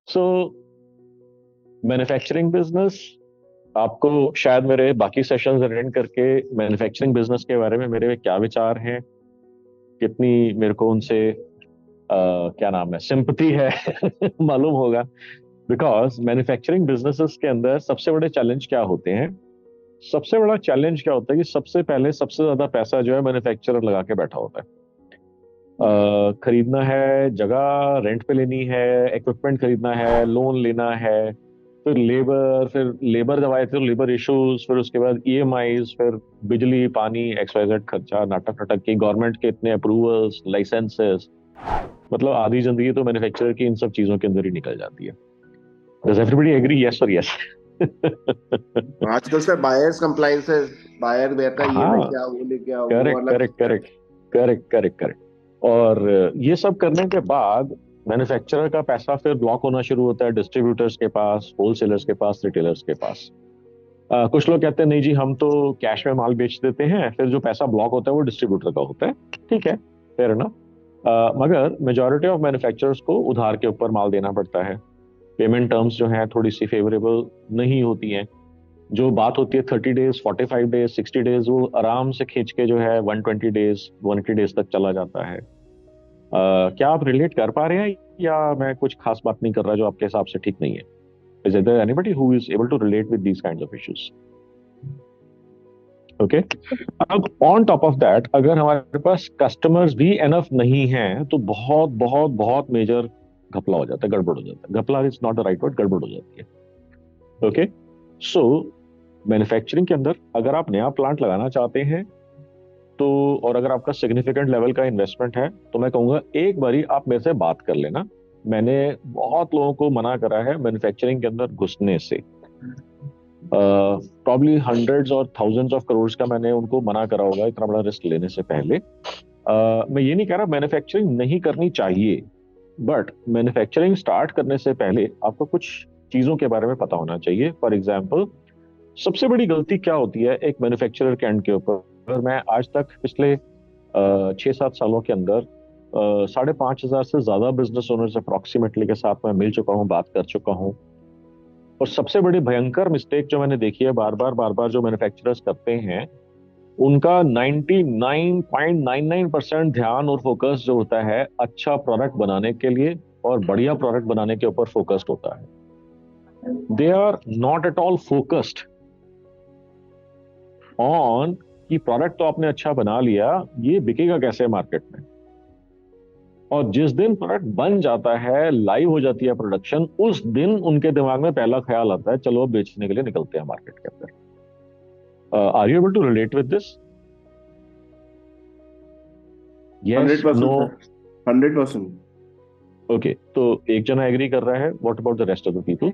सो manufacturing business, आपको शायद मेरे बाकी सेशंस अटेंड करके मैन्युफैक्चरिंग बिजनेस के बारे में मेरे क्या विचार हैं, कितनी मेरे को उनसे क्या नाम है सिंपथी है मालूम होगा। बिकॉज मैन्युफैक्चरिंग बिजनेसेस के अंदर सबसे बड़े चैलेंज क्या होते हैं? सबसे बड़ा चैलेंज क्या होता है कि सबसे पहले सबसे ज्यादा पैसा जो है मैन्युफैक्चरर लगा के बैठा होता है। खरीदना है, जगह रेंट पे लेनी है, इक्विपमेंट खरीदना है, लोन लेना है, फिर लेबर जब आए थे तो लेबर इश्यूज, फिर उसके बाद ईएमआईज, फिर बिजली पानी XYZ खर्चा, नाटक नाटक की गवर्नमेंट के इतने अप्रूवल्स, लाइसेंसेस, मतलब आधी जिंदगी तो मैन्युफैक्चरर की इन सब चीजों के अंदर ही निकल जाती है। डज एवरीबडी एग्री, यस और यस? आजकल सर बायर्स कंप्लाइंसेस, बायर का ये हाँ, लेके आओ, वो लेके आओ, वो करेक्ट अलग करेक्ट झंझट। Correct correct correct correct. और ये सब करने के बाद मैन्युफैक्चरर का पैसा फिर ब्लॉक होना शुरू होता है डिस्ट्रीब्यूटर्स के पास, होलसेलर्स के पास, रिटेलर्स के पास। कुछ लोग कहते हैं नहीं जी, हम तो कैश में माल बेच देते हैं, फिर जो पैसा ब्लॉक होता है वो डिस्ट्रीब्यूटर का होता है। ठीक है, फेयर ना। मगर मेजॉरिटी ऑफ मैन्युफैक्चरर्स को उधार के ऊपर माल देना पड़ता है। पेमेंट टर्म्स जो है थोड़ी सी फेवरेबल नहीं होती हैं। जो बात होती है 30 डेज, 45 डेज, 60 डेज, वो आराम से खींच के जो है 120 डेज, 180 डेज तक चला जाता है। क्या आप रिलेट कर पा रहे हैं, या मैं कुछ खास बात नहीं कर रहा जो आपके हिसाब से ठीक नहीं है? Is there anybody who is able to relate with these kinds of issues? Okay. अब ऑन टॉप ऑफ दैट, अगर हमारे पास कस्टमर्स भी एनफ नहीं हैं तो बहुत बहुत बहुत मेजर घपला हो जाता है, गड़बड़ हो जाता है। घपला is not the right word, गड़बड़ हो जाती है। ओके। सो मैन्युफैक्चरिंग के अंदर अगर आप नया प्लांट लगाना चाहते हैं तो, और अगर आपका सिग्निफिकेंट लेवल का इन्वेस्टमेंट है, तो मैं कहूंगा एक बारी आप मेरे से बात कर लेना। मैंने बहुत लोगों को मना करा है मैन्युफैक्चरिंग के अंदर घुसने से। प्रॉब्ली हंड्रेड्स और थाउजेंड्स ऑफ करोड़ का मैंने उनको मना करा होगा इतना बड़ा रिस्क लेने से पहले। मैं ये नहीं कह रहा मैन्युफैक्चरिंग नहीं करनी चाहिए, बट मैन्युफैक्चरिंग स्टार्ट करने से पहले आपको कुछ चीजों के बारे में पता होना चाहिए। फॉर एग्जाम्पल, सबसे बड़ी गलती क्या होती है एक मैन्युफैक्चरर के एंड के ऊपर? मैं आज तक पिछले 6-7 सालों के अंदर 5,500 से ज्यादा बिजनेस ओनर्स अप्रोक्सीमेटली के साथ मैं मिल चुका हूँ, बात कर चुका हूँ। और सबसे बड़ी भयंकर मिस्टेक जो मैंने देखी है बार बार जो मैन्युफैक्चरर्स करते हैं, उनका 99.99% ध्यान और फोकस जो होता है अच्छा प्रोडक्ट बनाने के लिए और बढ़िया प्रोडक्ट बनाने के ऊपर फोकस्ड होता है। They are not at all focused on कि प्रोडक्ट तो आपने अच्छा बना लिया, ये बिकेगा कैसे मार्केट में। और जिस दिन प्रोडक्ट बन जाता है, लाइव हो जाती है प्रोडक्शन, उस दिन उनके दिमाग में पहला ख्याल आता है चलो अब बेचने के लिए निकलते हैं मार्केट के अंदर। Are you able to relate with this? Yes, 100% no? Sir, 100%। Okay, तो एक जना एग्री कर रहा है, what about the rest of the people?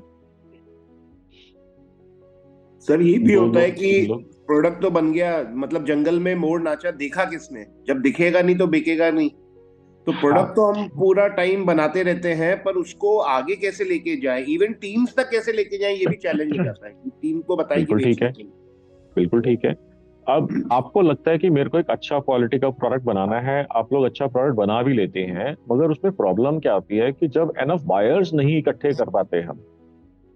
Sir ये भी दो होता है लोग, कि तीन लोग? प्रोडक्ट तो बन गया, मतलब जंगल में मोर नाचा देखा किसने, जब दिखेगा नहीं तो बिकेगा नहीं। तो प्रोडक्ट हाँ, तो हम पूरा टाइम बनाते रहते हैं, पर उसको आगे कैसे लेके जाए, इवन टीम्स तक कैसे लेके जाए, ये भी चैलेंज हो जाता है कि टीम को बताए कि बिल्कुल ठीक बेचने है, के लिए। बिल्कुल ठीक है। अब आपको लगता है कि मेरे को एक अच्छा क्वालिटी का प्रोडक्ट बनाना है, आप लोग अच्छा प्रोडक्ट बना भी लेते हैं, मगर उसमें प्रॉब्लम क्या आती है कि जब एनफ बायर्स नहीं इकट्ठे कर पाते हम,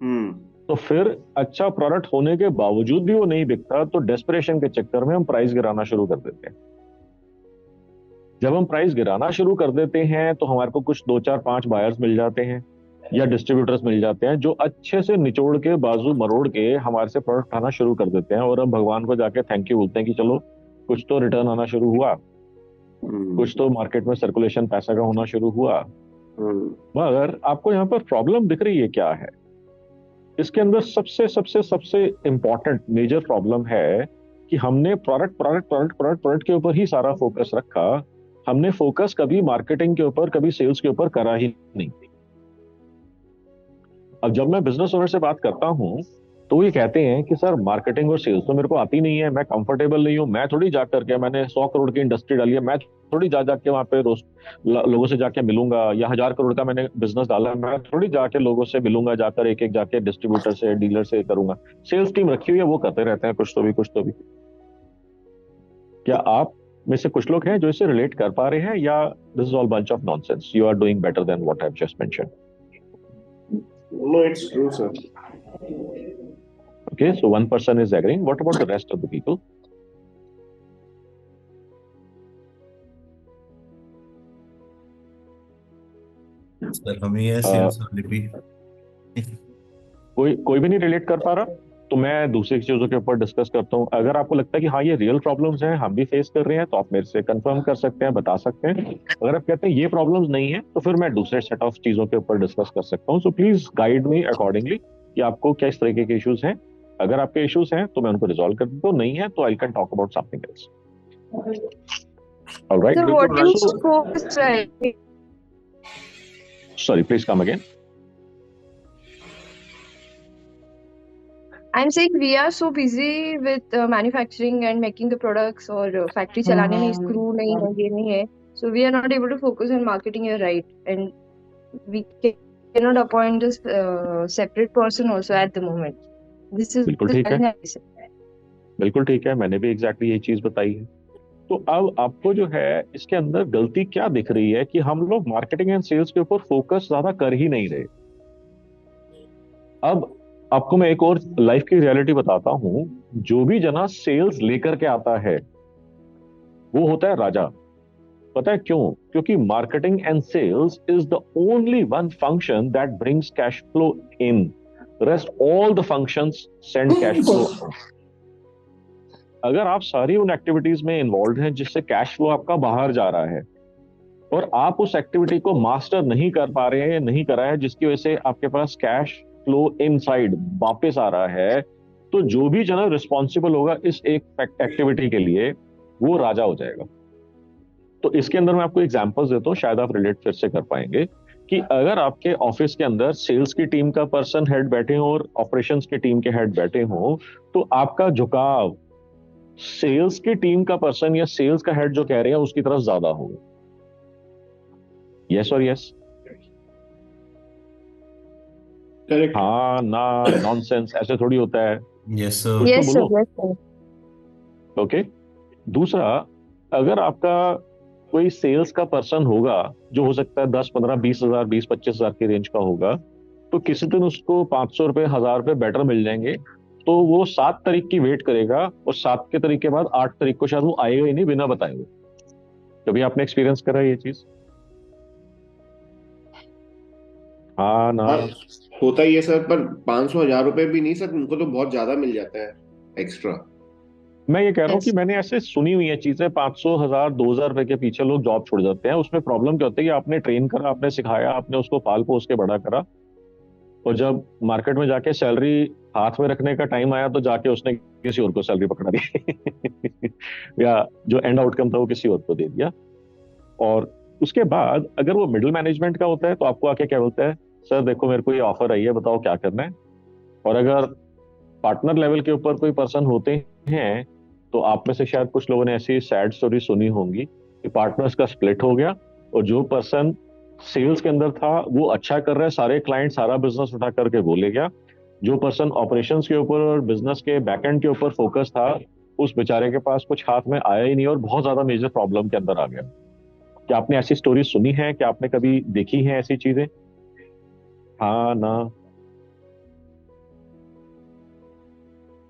हम्म। तो फिर अच्छा प्रोडक्ट होने के बावजूद भी वो नहीं बिकता, तो डेस्परेशन के चक्कर में हम प्राइस गिराना शुरू कर देते हैं। जब हम प्राइस गिराना शुरू कर देते हैं तो हमारे को कुछ 2 4 5 बायर्स मिल जाते हैं या डिस्ट्रीब्यूटर्स मिल जाते हैं जो अच्छे से निचोड़ के बाजू मरोड़ के हमारे से प्रोडक्ट आना शुरू कर देते हैं, और हम भगवान को जाके थैंक यू बोलते हैं कि चलो कुछ तो रिटर्न आना शुरू हुआ, हम्म। कुछ तो मार्केट में सर्कुलेशन पैसा का होना शुरू हुआ। हम्म। मगर आपको यहाँ पर प्रॉब्लम दिख रही है क्या है? इसके अंदर सबसे सबसे सबसे इंपॉर्टेंट मेजर प्रॉब्लम है कि हमने product product product product product के ऊपर ही सारा फोकस रखा। हमने फोकस कभी मार्केटिंग के ऊपर, कभी सेल्स के ऊपर करा ही नहीं। अब जब मैं बिजनेस ओनर से बात करता हूँ तो वो ये कहते हैं कि सर मार्केटिंग और सेल्स तो मेरे को आती नहीं है, मैं कंफर्टेबल नहीं हूँ, मैं थोड़ी जा करके, मैंने 100 करोड़ की इंडस्ट्री डाली है, मैं थोड़ी जा जाके वहां पे रोज लोगों से जाके मिलूंगा, या 1,000 करोड़ का मैंने बिजनेस डाला है, मैं थोड़ी जाके लोगों से मिलूंगा, जाकर एक एक जाके डिस्ट्रीब्यूटर से, डीलर से करूंगा। सेल्स टीम रखी हुई है, वो करते रहते हैं कुछ तो भी कुछ तो भी। क्या आप में से कुछ लोग हैं जो इसे रिलेट कर पा रहे हैं, या this is all bunch of nonsense, you are doing better than what I have just mention? No, it's true, sir. Okay, so one person is agreeing. What about the rest of the people? Sir हमें ये अ, sales वाले भी कोई कोई भी नहीं relate कर पा रहा, तो मैं दूसरी चीजों के ऊपर डिस्कस करता हूँ। अगर आपको लगता है कि हाँ ये रियल प्रॉब्लम्स हैं, हम भी फेस कर रहे हैं, तो आप मेरे से कंफर्म कर सकते हैं, बता सकते हैं। अगर आप कहते हैं ये प्रॉब्लम्स नहीं है, तो फिर मैं दूसरे सेट ऑफ चीजों के ऊपर डिस्कस कर सकता हूँ। So please guide me accordingly कि आपको क्या इस तरीके के इश्यूज हैं। अगर आपके इश्यूज हैं तो मैं उनको रिजॉल्व कर दूँ, नहीं है तो I can talk about something else. Alright, So what बिल्कुल you so spoke is right. Sorry, please come again. I'm saying we are so busy with manufacturing and making the products और factory चलाने में screw नहीं है, ये नहीं है. So we are not able to focus on marketing. You're right, and we cannot appoint this separate person also at the moment. This is बिल्कुल the ठीक है, challenge. बिल्कुल ठीक है, मैंने भी एग्जैक्टली यही चीज बताई है। तो अब आपको जो है इसके अंदर गलती क्या दिख रही है कि हम लोग मार्केटिंग एंड सेल्स के ऊपर फोकस ज्यादा कर ही नहीं रहे। अब आपको मैं एक और लाइफ की रियलिटी बताता हूं। जो भी जना सेल्स लेकर के आता है वो होता है राजा। पता है क्यों? क्योंकि marketing and sales is the only one function that brings cash flow in. Rest all the functions send cash flow out. अगर आप सारी उन एक्टिविटीज में इन्वॉल्व हैं जिससे कैश फ्लो आपका बाहर जा रहा है, और आप उस एक्टिविटी को मास्टर नहीं कर पा रहे हैं, नहीं करा है, जिसकी वजह से आपके पास कैश फ्लो इनसाइड वापस आ रहा है, तो जो भी जना रिस्पॉन्सिबल होगा इस एक एक्टिविटी के लिए, वो राजा हो जाएगा। तो इसके अंदर मैं आपको एग्जांपल्स देता हूँ, शायद आप रिलेट फिर से कर पाएंगे। कि अगर आपके ऑफिस के अंदर सेल्स की टीम का पर्सन हेड बैठे हो और ऑपरेशंस की टीम के हेड बैठे हो, तो आपका झुकाव सेल्स की टीम का पर्सन या सेल्स का हेड जो कह रहे हैं उसकी तरफ ज्यादा होगा। यस और यस? करेक्ट। हाँ ना, नॉनसेंस, ऐसे थोड़ी होता है। यस कुछ सर तो Yes, sir. बोलो। Yes, sir. ओके। दूसरा, अगर आपका कोई सेल्स का पर्सन होगा जो हो सकता है 10, 15, 20 हजार, 20, 25 हजार की रेंज का होगा, तो किसी दिन उसको 500 रुपए, 1000 रुपए बेटर मिल जाएंगे, तो वो 7 तारीख की वेट करेगा, और 7 के तारीख के बाद 8 तारीख को शायद वो आएगा ही नहीं बिना बताए हुए। कभी आपने एक्सपीरियंस करा है ये चीज? हाँ ना? हाँ, होता ही है सर, पर 500 1000 रुपए भी नहीं सर, उनको तो बहुत ज्यादा मिल जाता है एक्स्ट्रा। मैं ये कह रहा हूँ कि Yes. मैंने ऐसे सुनी हुई है चीजें, 500, 1000, 2000 रुपए के पीछे लोग जॉब छोड़ जाते हैं। उसमें प्रॉब्लम क्या होती है कि आपने ट्रेन करा, आपने सिखाया, आपने उसको पाल पोस के बड़ा करा, और जब मार्केट में जाके सैलरी हाथ में रखने का टाइम आया तो जाके उसने किसी और को सैलरी पकड़ा दी या जो एंड आउटकम था वो किसी और को दे दिया। और उसके बाद अगर वो मिडिल मैनेजमेंट का होता है तो आपको आके क्या बोलता है, सर देखो मेरे को ये ऑफर आई है, बताओ क्या करना है। और अगर पार्टनर लेवल के ऊपर कोई पर्सन होते हैं, तो आप में से शायद कुछ लोगों ने ऐसी सैड स्टोरी सुनी होंगी कि पार्टनर्स का स्प्लिट हो गया, और जो पर्सन सेल्स के अंदर था वो अच्छा कर रहा है, सारे क्लाइंट सारा बिजनेस उठा करके वो ले गया। जो पर्सन ऑपरेशंस के ऊपर और बिजनेस के बैकएंड के ऊपर फोकस था, उस बेचारे के पास कुछ हाथ में आया ही नहीं और बहुत ज्यादा मेजर प्रॉब्लम के अंदर आ गया। क्या आपने ऐसी स्टोरी सुनी है? क्या आपने कभी देखी है ऐसी चीजें? हाँ ना?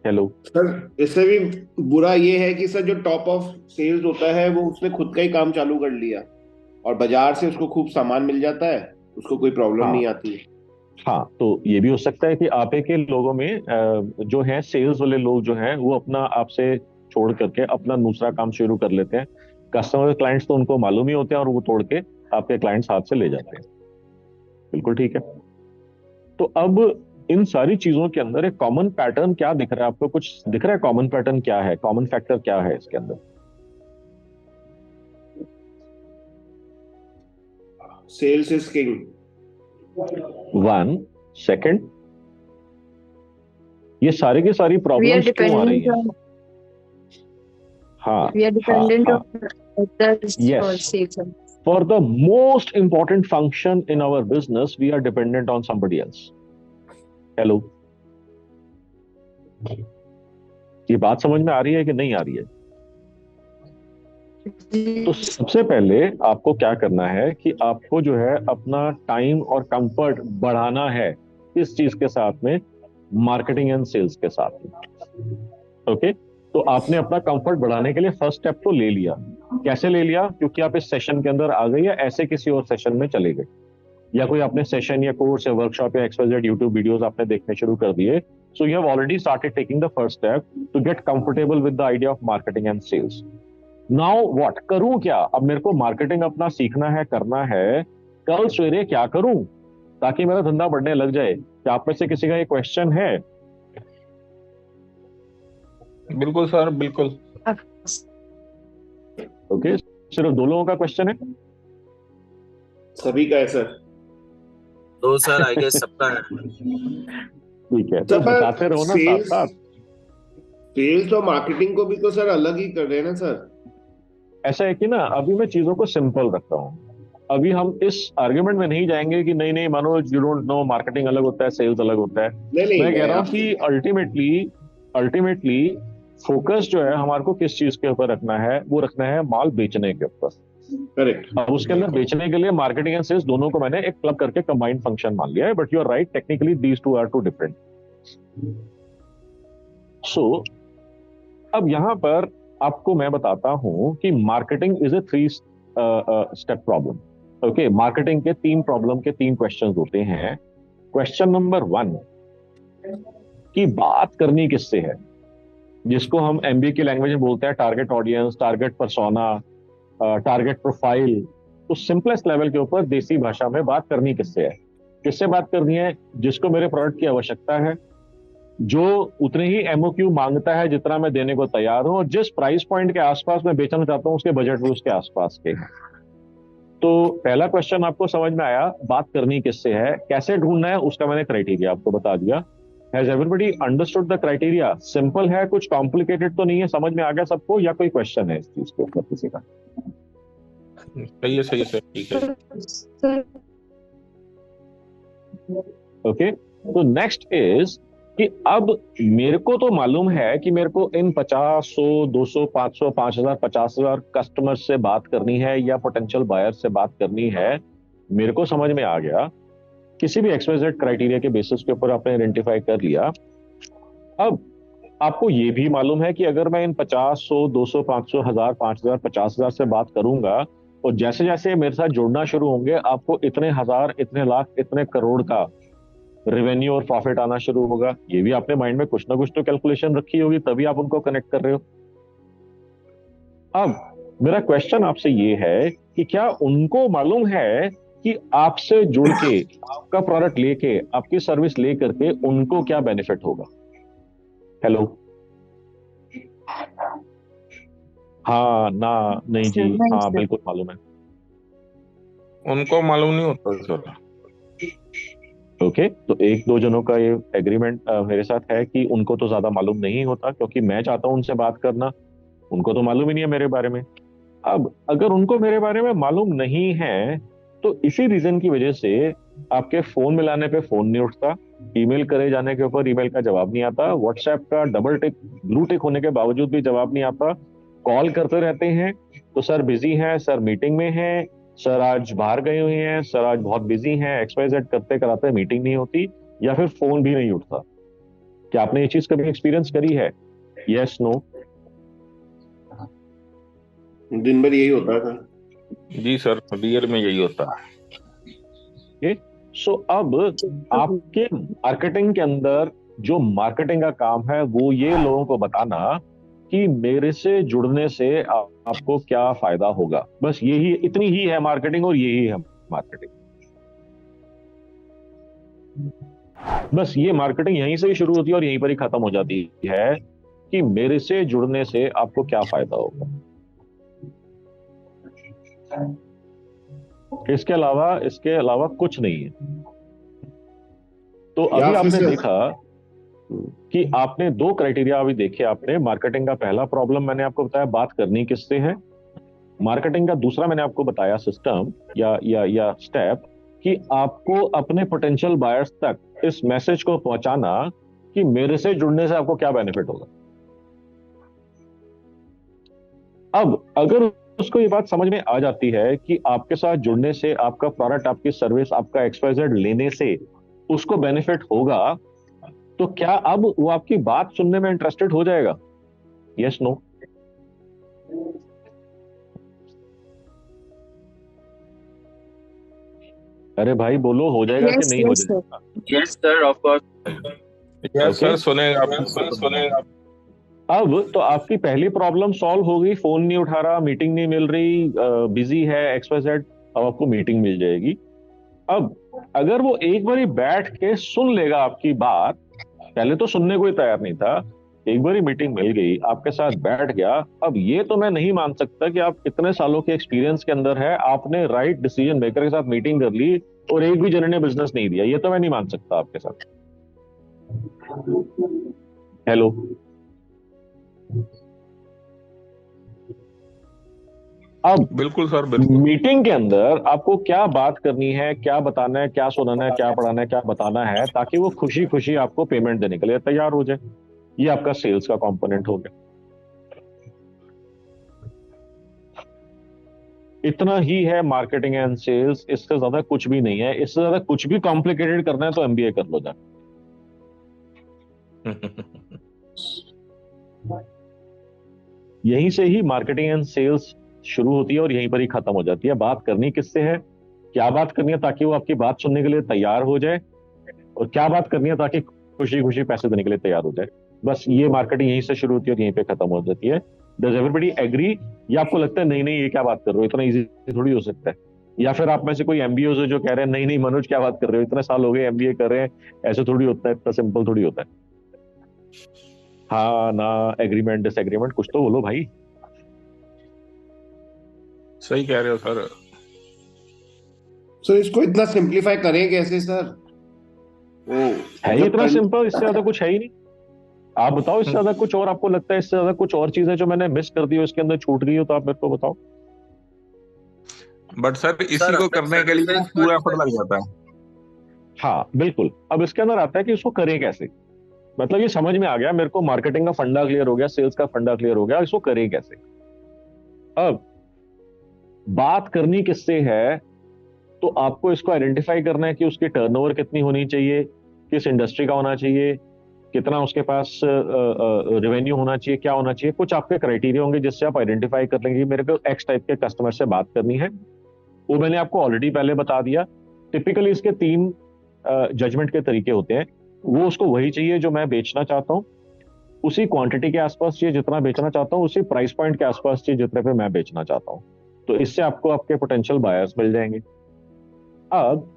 हेलो? सर इससे भी बुरा ये है कि सर जो टॉप ऑफ सेल्स होता है वो उसने खुद का ही काम चालू कर लिया, और बाजार से उसको खूब सामान मिल जाता है, उसको कोई प्रॉब्लम हाँ नहीं आती है। हाँ, तो ये भी हो सकता है कि आप ही के लोगों में जो है सेल्स वाले लोग जो हैं वो अपना आपसे छोड़ करके अपना दूसरा काम शुरू कर लेते हैं। कस्टमर क्लाइंट्स तो उनको मालूम ही होते हैं और वो तोड़ के आपके क्लाइंट्स हाथ से ले जाते हैं। बिल्कुल ठीक है। तो अब इन सारी चीजों के अंदर एक कॉमन पैटर्न क्या दिख रहा है आपको? कुछ दिख रहा है कॉमन पैटर्न क्या है, कॉमन फैक्टर क्या है इसके अंदर? Sales is king. One second, ये सारी की सारी We are प्रॉब्लम्स क्यों आ रही dependent हैं? on हाँ we are हाँ dependent हाँ, on others for yes. sales. For the most important function in our business, we are dependent on somebody else. Hello? ये बात समझ में आ रही है कि नहीं आ रही है? तो सबसे पहले आपको क्या करना है कि आपको जो है अपना टाइम और कंफर्ट बढ़ाना है। किस चीज के साथ में? मार्केटिंग एंड सेल्स के साथ में। ओके, तो आपने अपना कंफर्ट बढ़ाने के लिए फर्स्ट स्टेप तो ले लिया। कैसे ले लिया? क्योंकि आप इस सेशन के अंदर आ गए या ऐसे किसी और सेशन में चले गए, या कोई आपने सेशन या कोर्स या वर्कशॉप या एक्सवाइजेड यूट्यूब वीडियोस आपने देखने शुरू कर दिए। So you have already started taking the first step to get comfortable with the idea of marketing and sales. Now what करूं? क्या अब मेरे को मार्केटिंग अपना सीखना है, करना है, कल सवेरे क्या करूं ताकि मेरा धंधा बढ़ने लग जाए? क्या आप में से किसी का ये क्वेश्चन है? बिल्कुल सर, बिल्कुल। ओके, सिर्फ 2 लोगों का क्वेश्चन है? सभी का है सर। तो सर आई गेस सबका है। ठीक है, तो बताते रहो ना साथ साथ। सेल्स और मार्केटिंग को भी तो सर अलग ही कर रहे हैं ना सर। ऐसा है कि ना, अभी मैं चीजों को सिंपल रखता हूँ। अभी हम इस आर्ग्यूमेंट में नहीं जाएंगे कि नहीं नहीं Manoj you don't know, marketing अलग होता है, सेल्स अलग होता है। मैं कह रहा हूँ कि अल्टीमेटली फोकस जो है हमारे को किस चीज के ऊपर रखना है? वो रखना है माल बेचने के ऊपर। करेक्ट। अब उसके अंदर बेचने के लिए मार्केटिंग एंड सेल्स दोनों को मैंने एक क्लब करके कंबाइंड फंक्शन मान लिया है, but you are right, technically these two are two different. So अब यहां पर आपको मैं बताता हूं कि marketing is a 3 step problem. Okay, marketing के 3 प्रॉब्लम के 3 क्वेश्चन होते हैं। क्वेश्चन नंबर 1 की बात करनी किससे है, जिसको हम एमबीए की लैंग्वेज में बोलते हैं target audience, target persona, target profile. तो सिंपलेस्ट लेवल के ऊपर देसी भाषा में बात करनी किससे है? किससे बात करनी है? जिसको मेरे प्रोडक्ट की आवश्यकता है, जो उतने ही एमओक्यू मांगता है जितना मैं देने को तैयार हूं, और जिस प्राइस पॉइंट के आसपास मैं बेचना चाहता हूं उसके बजट में उसके आसपास के। तो पहला क्वेश्चन आपको समझ में आया, बात करनी किससे है। कैसे ढूंढना है उसका मैंने क्राइटेरिया आपको बता दिया। Has everybody understood the criteria? Simple है, कुछ कॉम्प्लिकेटेड तो नहीं है, समझ में आ गया सबको, या कोई क्वेश्चन है इस चीज के ऊपर किसी का? सही है सर, ठीक है। ओके, तो नेक्स्ट इज कि अब मेरे को तो मालूम है कि मेरे को इन 50, 100, 200, 500, 5000, 50,000 कस्टमर से बात करनी है या पोटेंशियल बायर से बात करनी है। मेरे को समझ में आ गया, किसी भी एक्सवाइजेड क्राइटेरिया के बेसिस के ऊपर आपने आइडेंटिफाई कर लिया। अब आपको ये भी मालूम है कि अगर मैं इन 50, 100, 200, 500, 1000, 5000, 50,000 से बात करूंगा, और जैसे जैसे मेरे साथ जुड़ना शुरू होंगे आपको इतने हजार, इतने लाख, इतने करोड़ का रेवेन्यू और प्रॉफिट आना शुरू होगा। ये भी आपने माइंड में कुछ ना कुछ तो कैलकुलेशन रखी होगी, तभी आप उनको कनेक्ट कर रहे हो। अब मेरा क्वेश्चन आपसे ये है कि क्या उनको मालूम है कि आपसे जुड़ के, आपका प्रोडक्ट लेके, आपकी सर्विस लेकर के उनको क्या बेनिफिट होगा? हेलो, हाँ ना, नहीं जी, हाँ बिल्कुल मालूम है। उनको मालूम नहीं होता सर। ओके, तो 1-2 जनों का ये एग्रीमेंट मेरे साथ है कि उनको तो ज्यादा मालूम नहीं होता, क्योंकि मैं चाहता हूं उनसे बात करना, उनको तो मालूम ही नहीं है मेरे बारे में। अब अगर उनको मेरे बारे में मालूम नहीं है, तो इसी रीजन की वजह से आपके फोन मिलाने पे फोन नहीं उठता, ईमेल करे जाने के ऊपर ईमेल का जवाब नहीं आता, व्हाट्सएप का डबल टिक, ब्लू टिक होने के बावजूद भी जवाब नहीं आता, कॉल करते रहते हैं तो सर बिजी हैं, सर मीटिंग में हैं, सर आज बाहर गए हुए हैं, सर आज बहुत बिजी हैं, XYZ करते कराते मीटिंग नहीं होती, या फिर फोन भी नहीं उठता। क्या आपने ये चीज कभी एक्सपीरियंस करी है? Yes, no? दिन भर यही होता था जी सर, रियल में यही होता है। सो अब आपके मार्केटिंग के अंदर जो मार्केटिंग का काम है वो ये लोगों को बताना कि मेरे से जुड़ने से आपको क्या फायदा होगा। बस यही, इतनी ही है मार्केटिंग, और यही है मार्केटिंग। बस ये मार्केटिंग यहीं से ही शुरू होती है और यहीं पर ही खत्म हो जाती है कि मेरे से जुड़ने से आपको क्या फायदा होगा। इसके अलावा कुछ नहीं है। तो अभी आपने देखा कि आपने 2 क्राइटेरिया अभी देखे आपने। मार्केटिंग का पहला प्रॉब्लम मैंने आपको बताया, बात करनी किससे है। मार्केटिंग का दूसरा मैंने आपको बताया सिस्टम या स्टेप, कि आपको अपने पोटेंशियल बायर्स तक इस मैसेज को पहुंचाना कि मेरे से जुड़ने से आपको क्या बेनिफिट होगा। अब अगर उसको ये बात समझ में आ जाती है कि आपके साथ जुड़ने से, आपका प्रोडक्ट, आपकी सर्विस, आपका XYZ लेने से उसको बेनिफिट होगा, तो क्या अब वो आपकी बात सुनने में इंटरेस्टेड हो जाएगा? Yes no? अरे भाई बोलो, हो जाएगा कि Yes, नहीं हो yes, sir. जाएगा? Yes, sir, of course. Yes okay, sir, सुनेगा आपकी। अब तो आपकी पहली प्रॉब्लम सॉल्व हो गई। फोन नहीं उठा रहा, मीटिंग नहीं मिल रही, बिजी है, XYZ। अब आपको मीटिंग मिल जाएगी। अब अगर वो एक बारी बैठ के सुन लेगा आपकी बात, पहले तो सुनने को ही तैयार नहीं था, एक बारी मीटिंग मिल गई, आपके साथ बैठ गया, अब ये तो मैं नहीं मान सकता कि आप इतने सालों के एक्सपीरियंस के अंदर है, आपने राइट डिसीजन मेकर के साथ मीटिंग कर ली और एक भी जने ने बिजनेस नहीं दिया। ये तो मैं नहीं मान सकता आपके साथ। हेलो? अब बिल्कुल सर, बिल्कुल। मीटिंग के अंदर आपको क्या बात करनी है, क्या बताना है, क्या सुनाना है, क्या पढ़ाना है, क्या बताना है, ताकि वो खुशी खुशी आपको पेमेंट देने के लिए तैयार हो जाए। ये आपका सेल्स का कंपोनेंट हो गया। इतना ही है मार्केटिंग एंड सेल्स, इससे ज्यादा कुछ भी नहीं है। इससे ज्यादा कुछ भी कॉम्प्लिकेटेड करना है तो MBA कर लो जाके। यहीं से ही मार्केटिंग एंड सेल्स शुरू होती है और यहीं पर ही खत्म हो जाती है। बात करनी किससे है, क्या बात करनी है ताकि वो आपकी बात सुनने के लिए तैयार हो जाए, और क्या बात करनी है ताकि खुशी खुशी पैसे देने के लिए तैयार हो जाए। बस ये मार्केटिंग यहीं से शुरू होती है और यहीं पे खत्म हो जाती है। Does everybody agree? या आपको लगता है नहीं नहीं ये क्या बात कर रहे हो, इतना इजी थोड़ी हो सकता है? या फिर आप में से कोई MBOs है जो कह रहे हैं नहीं नहीं मनोज क्या बात कर रहे हो, इतने साल हो गए MBA कर रहे हैं, ऐसे थोड़ी होता है, इतना सिंपल थोड़ी होता है। हाँ ना, एग्रीमेंट डिसएग्रीमेंट कुछ तो बोलो भाई। सही कह रहे हो सर। सर इसको इतना सिंप्लीफाई करें कैसे सर? वो है ही इतना सिंपल, इससे ज्यादा कुछ है ही नहीं। आप बताओ इससे ज्यादा कुछ और आपको लगता है, इससे ज्यादा कुछ और चीज है जो मैंने मिस कर दी हो, इसके अंदर छूट गई हो, तो आप मेरे को बताओ। बट सर इसी को करने के लिए पूरा एफर्ट लग जाता है। हाँ बिल्कुल। अब इसके अंदर आता है कि इसको करें कैसे। मतलब ये समझ में आ गया मेरे को, मार्केटिंग का फंडा क्लियर हो गया, सेल्स का फंडा क्लियर हो गया, इसको करें कैसे। अब बात करनी किससे है, तो आपको इसको आइडेंटिफाई करना है कि उसकी टर्नओवर कितनी होनी चाहिए, किस इंडस्ट्री का होना चाहिए, कितना उसके पास रेवेन्यू होना चाहिए, क्या होना चाहिए। कुछ आपके क्राइटेरिया होंगे जिससे आप आइडेंटिफाई कर लेंगे मेरे को X टाइप के कस्टमर से बात करनी है। वो मैंने आपको ऑलरेडी पहले बता दिया। टिपिकली इसके 3 जजमेंट के तरीके होते हैं। वो उसको वही चाहिए जो मैं बेचना चाहता हूँ, उसी क्वांटिटी के आसपास चाहिए जितना बेचना चाहता हूँ, उसी प्राइस पॉइंट के आसपास चाहिए जितने पे मैं बेचना चाहता हूँ। तो इससे आपको आपके पोटेंशियल बायर्स मिल जाएंगे। अब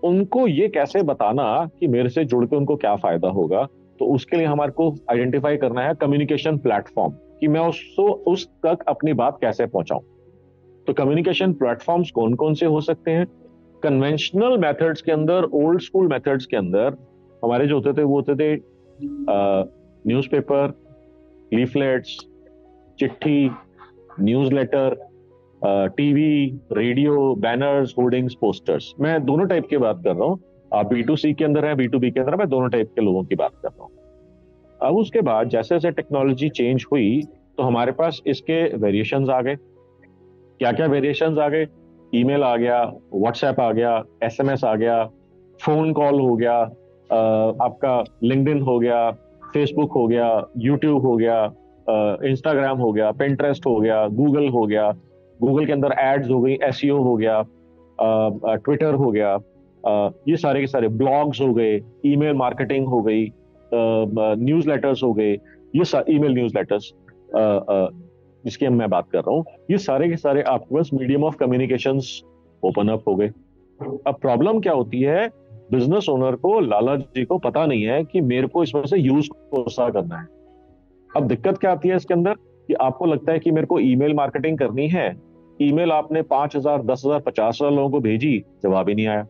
उनको ये कैसे बताना कि मेरे से जुड़ के उनको क्या फायदा होगा, तो उसके लिए हमारे को आइडेंटिफाई करना है कम्युनिकेशन प्लेटफॉर्म, कि मैं उसको उस तक अपनी बात कैसे पहुंचाऊं। तो कम्युनिकेशन प्लेटफॉर्म्स कौन कौन से हो सकते हैं? कन्वेंशनल मेथड्स के अंदर, ओल्ड स्कूल मेथड्स के अंदर हमारे जो होते थे वो होते थे न्यूज़पेपर, लीफलेट्स, चिट्ठी, newsletter, TV, radio, banners, hoardings, posters. मैं दोनों टाइप की बात कर रहा हूँ। आप B2C के अंदर है, B2B के अंदर है, मैं दोनों टाइप के लोगों की बात कर रहा हूँ। अब उसके बाद जैसे जैसे टेक्नोलॉजी चेंज हुई तो हमारे पास इसके वेरिएशंस आ गए। क्या क्या वेरिएशंस आ गए? ईमेल आ गया, व्हाट्सएप आ गया, SMS आ गया, फोन कॉल हो गया, आपका लिंक्डइन हो गया, फेसबुक हो गया, यूट्यूब हो गया, इंस्टाग्राम हो गया, पिंटरेस्ट हो गया, गूगल हो गया, गूगल के अंदर एड्स हो गई, SEO हो गया, ट्विटर हो गया, ये सारे के सारे ब्लॉग्स हो गए, ईमेल मार्केटिंग हो गई, न्यूज़ लेटर्स हो गए, ये ईमेल न्यूज़ लेटर्स जिसकी मैं बात कर रहा हूँ, ये सारे के सारे आपके पास medium of communications open up हो गए। अब प्रॉब्लम क्या होती है, बिजनेस ओनर को, लाला जी को पता नहीं है कि मेरे को इसमें से यूज कौन सा करना है। अब दिक्कत क्या आती है इसके अंदर, कि आपको लगता है कि मेरे को ईमेल मार्केटिंग करनी है, ईमेल आपने 5,000, 10,000, 50,000 लोगों को भेजी, जवाब ही नहीं आया।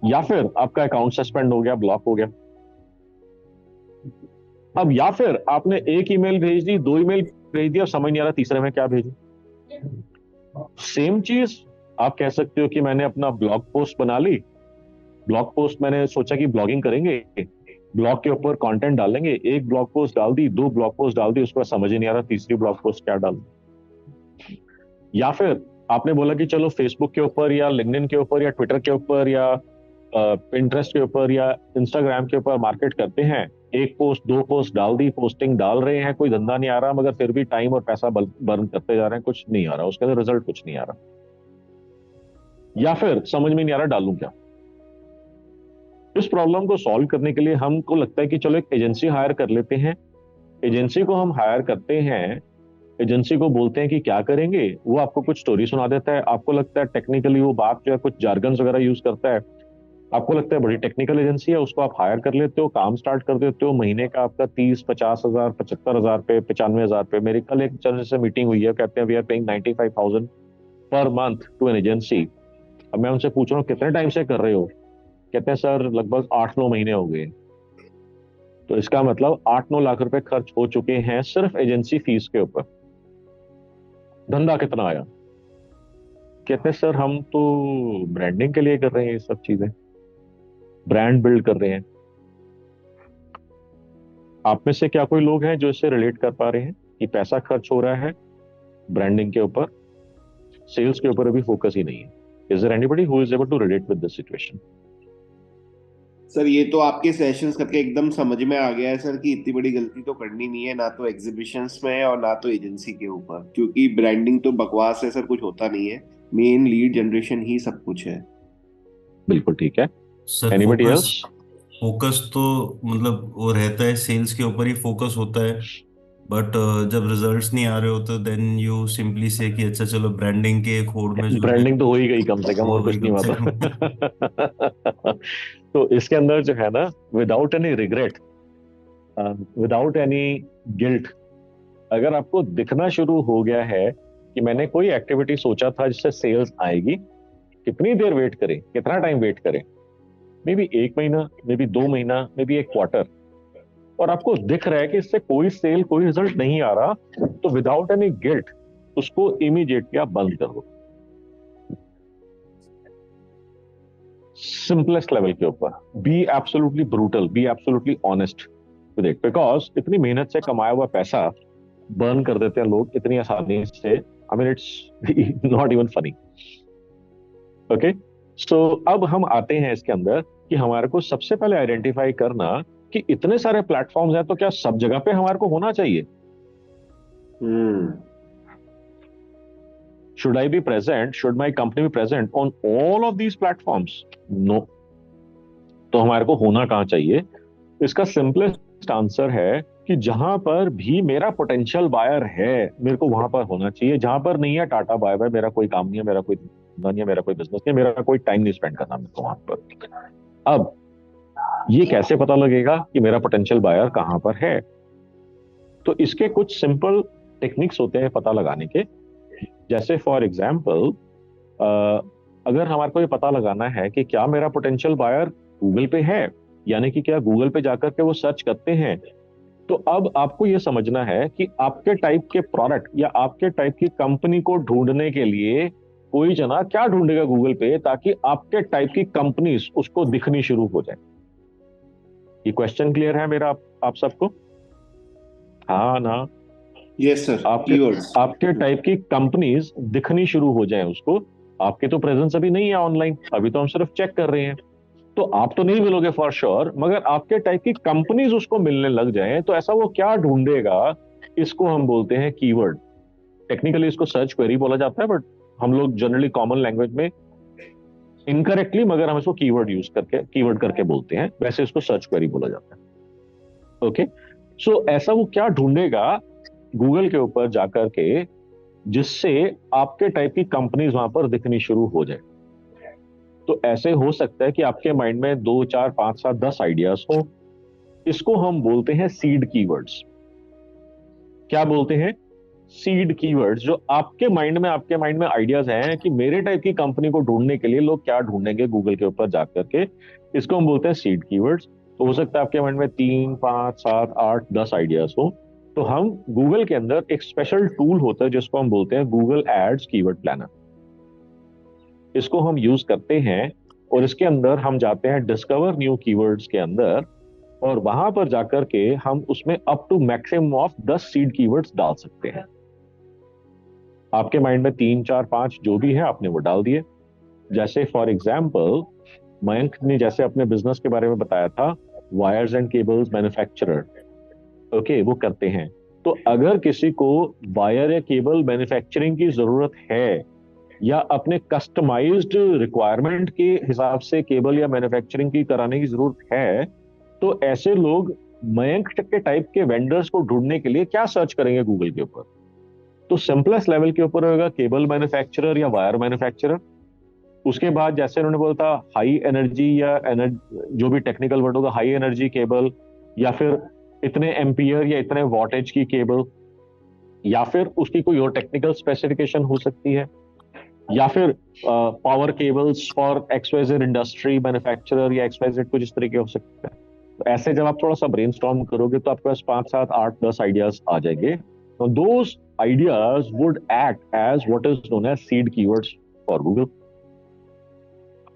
या फिर आपका अकाउंट सस्पेंड हो गया, ब्लॉक हो गया। अब या फिर आपने एक ईमेल भेज दी, 2 ईमेल भेज दिया, समझ नहीं आ रहा तीसरे में क्या भेजूं। सेम चीज आप कह सकते हो कि मैंने अपना ब्लॉग पोस्ट बना ली, ब्लॉग पोस्ट मैंने सोचा कि ब्लॉगिंग करेंगे, ब्लॉग के ऊपर कंटेंट डालेंगे, एक ब्लॉग पोस्ट डाल दी, 2 ब्लॉग पोस्ट डाल दी, उसके बाद समझ ही नहीं आ रहा तीसरी ब्लॉग पोस्ट क्या डालूं। या फिर आपने बोला कि चलो फेसबुक के ऊपर या लिंक्डइन के ऊपर या ट्विटर के ऊपर या पिंटरेस्ट के ऊपर या इंस्टाग्राम के ऊपर मार्केट करते हैं, एक पोस्ट दो पोस्ट डाल दी, पोस्टिंग डाल रहे हैं, कोई धंधा नहीं आ रहा, मगर फिर भी टाइम और पैसा बर्न करते जा रहे हैं, कुछ नहीं आ रहा, उसके अंदर रिजल्ट कुछ नहीं आ रहा, या फिर समझ में नहीं आ रहा डालूं क्या। इस प्रॉब्लम को सॉल्व करने के लिए हमको लगता है कि चलो एक एजेंसी हायर कर लेते हैं। एजेंसी को हम हायर करते हैं, एजेंसी को बोलते हैं कि क्या करेंगे, वो आपको कुछ स्टोरी सुना देता है, आपको लगता है टेक्निकली वो बात जो है कुछ जार्गन्स वगैरह यूज करता है, आपको लगता है बड़ी टेक्निकल एजेंसी है, उसको आप हायर कर लेते हो, काम स्टार्ट कर देते हो, महीने का आपका 30-50 हजार 75,000 पे 95,000 पे। मेरी कल एक जन से मीटिंग हुई है, कहते हैं we are paying 95,000 per month to an agency. अब मैं उनसे पूछ रहा हूँ कितने टाइम से कर रहे हो, कहते हैं सर लगभग 8-9 महीने हो गए। तो इसका मतलब 8-9 लाख रुपए खर्च हो चुके हैं सिर्फ एजेंसी फीस के ऊपर। धंधा कितना आया, कहते हैं सर हम तो ब्रांडिंग के लिए कर रहे हैं, ये सब चीजें ब्रांड बिल्ड कर रहे हैं। आप में से क्या कोई लोग हैं जो इससे रिलेट कर पा रहे हैं कि पैसा खर्च हो रहा है ब्रांडिंग के ऊपर, सेल्स के ऊपर अभी फोकस ही नहीं है? Is there anybody who is able to relate with this situation? Sir ये तो आपके सेशंस करके एकदम समझ में आ गया है सर कि इतनी बड़ी गलती तो करनी नहीं है, ना तो एग्जीबिशंस में और ना तो एजेंसी के ऊपर, क्योंकि ब्रांडिंग तो बकवास है सर, कुछ होता नहीं है, मेन लीड जनरेशन ही सब कुछ है। बिल्कुल ठीक है। Sir anybody focus else? Focus तो मतलब वो रहता है, सेल्स के ऊपर ही फोकस होता है, बट जब रिजल्ट्स नहीं आ रहे होते देन यू सिंपली से कि अच्छा चलो ब्रांडिंग के एक होड़ में जो है ब्रांडिंग तो हो ही गई कम से कम, वो और भी कुछ नहीं कम हुआ से कम। था। तो इसके अंदर जो है ना, without any regret, without any guilt, अगर आपको दिखना शुरू हो गया है कि मैंने कोई एक्टिविटी सोचा था जिससे सेल्स आएगी, कितनी देर वेट करें, कितना टाइम वेट करें, मे बी 1 महीना, मे बी 2 महीना, मे बी 1 क्वार्टर, और आपको दिख रहा है कि इससे कोई सेल कोई रिजल्ट नहीं आ रहा, तो विदाउट एनी गिल्ट उसको इमीडिएटली आप बंद कर दो। सिंपलेस्ट लेवल के ऊपर be absolutely brutal, be absolutely honest with it, because इतनी मेहनत से कमाया हुआ पैसा बर्न कर देते हैं लोग इतनी आसानी से। I mean it's not even funny. Okay, so अब हम आते हैं इसके अंदर कि हमारे को सबसे पहले आइडेंटिफाई करना कि इतने सारे प्लेटफॉर्म्स हैं, तो क्या सब जगह पे हमारे को होना चाहिए? Should I be present? Should my company be present on all of these platforms? No. तो हमारे को होना कहाँ चाहिए? इसका सिंपलेस्ट आंसर है कि जहां पर भी मेरा पोटेंशियल बायर है, मेरे को वहां पर होना चाहिए। जहां पर नहीं है, टाटा बाय बाय, मेरा कोई काम नहीं है, मेरा कोई धंधा नहीं है, मेरा कोई बिजनेस नहीं है, मेरा कोई टाइम नहीं स्पेंड करना मेरे को वहां पर। अब ये कैसे पता लगेगा कि मेरा पोटेंशियल बायर कहां पर है? तो इसके कुछ सिंपल टेक्निक्स होते हैं पता लगाने के। जैसे फॉर एग्जाम्पल, अगर हमारे को ये पता लगाना है कि क्या मेरा पोटेंशियल बायर गूगल पे है, यानी कि क्या गूगल पे जाकर के वो सर्च करते हैं, तो अब आपको ये समझना है कि आपके टाइप के प्रोडक्ट या आपके टाइप की कंपनी को ढूंढने के लिए कोई जना क्या ढूंढेगा गूगल पे, ताकि आपके टाइप की कंपनीज उसको दिखनी शुरू हो जाए। ये क्वेश्चन क्लियर है मेरा आप सबको? हाँ ना? यस सर, आपके टाइप की कंपनीज दिखनी शुरू हो जाए उसको। आपके तो प्रेजेंस अभी नहीं है ऑनलाइन, अभी तो हम सिर्फ चेक कर रहे हैं, तो आप तो नहीं मिलोगे फॉर श्योर, मगर आपके टाइप की कंपनीज उसको मिलने लग जाएं, तो ऐसा वो क्या ढूंढेगा? इसको हम बोलते हैं कीवर्ड। टेक्निकली इसको सर्च क्वेरी बोला जाता है, बट हम लोग जनरली कॉमन लैंग्वेज में इनकरेक्टली, मगर हम इसको कीवर्ड करके बोलते हैं, वैसे इसको सर्च क्वेरी बोला जाता है। ओके, सो ऐसा वो क्या ढूंढेगा गूगल के ऊपर जाकर के जिससे आपके टाइप की कंपनीज वहां पर दिखनी शुरू हो जाए? तो ऐसे हो सकता है कि आपके माइंड में 2, 4, 5, 7, 10 आइडियाज हो। इसको हम बोलते हैं सीड कीवर्ड्स। क्या बोलते हैं? Seed keywords. जो आपके माइंड में आइडियाज हैं कि मेरे टाइप की कंपनी को ढूंढने के लिए लोग क्या ढूंढेंगे गूगल के ऊपर जाकर के, इसको हम बोलते हैं सीड कीवर्ड्स। तो हो सकता है आपके माइंड में 3, 5, 7, 8, 10 आइडियाज हो। तो हम गूगल के अंदर एक स्पेशल टूल होता है जिसको हम बोलते हैं गूगल एड्स कीवर्ड प्लानर। इसको हम यूज करते हैं और इसके अंदर हम जाते हैं डिस्कवर न्यू कीवर्ड्स के अंदर, और वहां पर जाकर के हम उसमें up to maximum of 10 seed keywords डाल सकते हैं। आपके माइंड में 3 4 5 जो भी है आपने वो डाल दिए। जैसे फॉर एग्जाम्पल मयंक ने जैसे अपने बिजनेस के बारे में बताया था, wires and cables manufacturer, okay, वो करते हैं। तो अगर किसी को वायर या केबल मैन्युफैक्चरिंग की जरूरत है या अपने कस्टमाइज्ड रिक्वायरमेंट के हिसाब से केबल या मैन्युफैक्चरिंग की कराने की जरूरत है, तो ऐसे लोग मयंक के टाइप के वेंडर्स को ढूंढने के लिए क्या सर्च करेंगे गूगल के ऊपर? तो सिंपलेस्ट लेवल के ऊपर होगा केबल मैन्युफैक्चरर या वायर मैन्युफैक्चरर। उसके बाद जैसे उन्होंने बोला था हाई एनर्जी या जो भी टेक्निकल वर्ड होगा, हाई एनर्जी केबल, या फिर इतने एम्पियर या इतने वॉटेज की केबल, या फिर उसकी कोई और टेक्निकल स्पेसिफिकेशन हो सकती है, या फिर power cables for XYZ industry manufacturer या एक्सवाइजेड कुछ इस तरीके हो सकता है। तो ऐसे जब आप थोड़ा सा ब्रेनस्टॉर्म करोगे तो आपके पास 5 7 8 10 आइडियाज आ जाएंगे। तो those ideas would act as what is known as seed keywords for Google.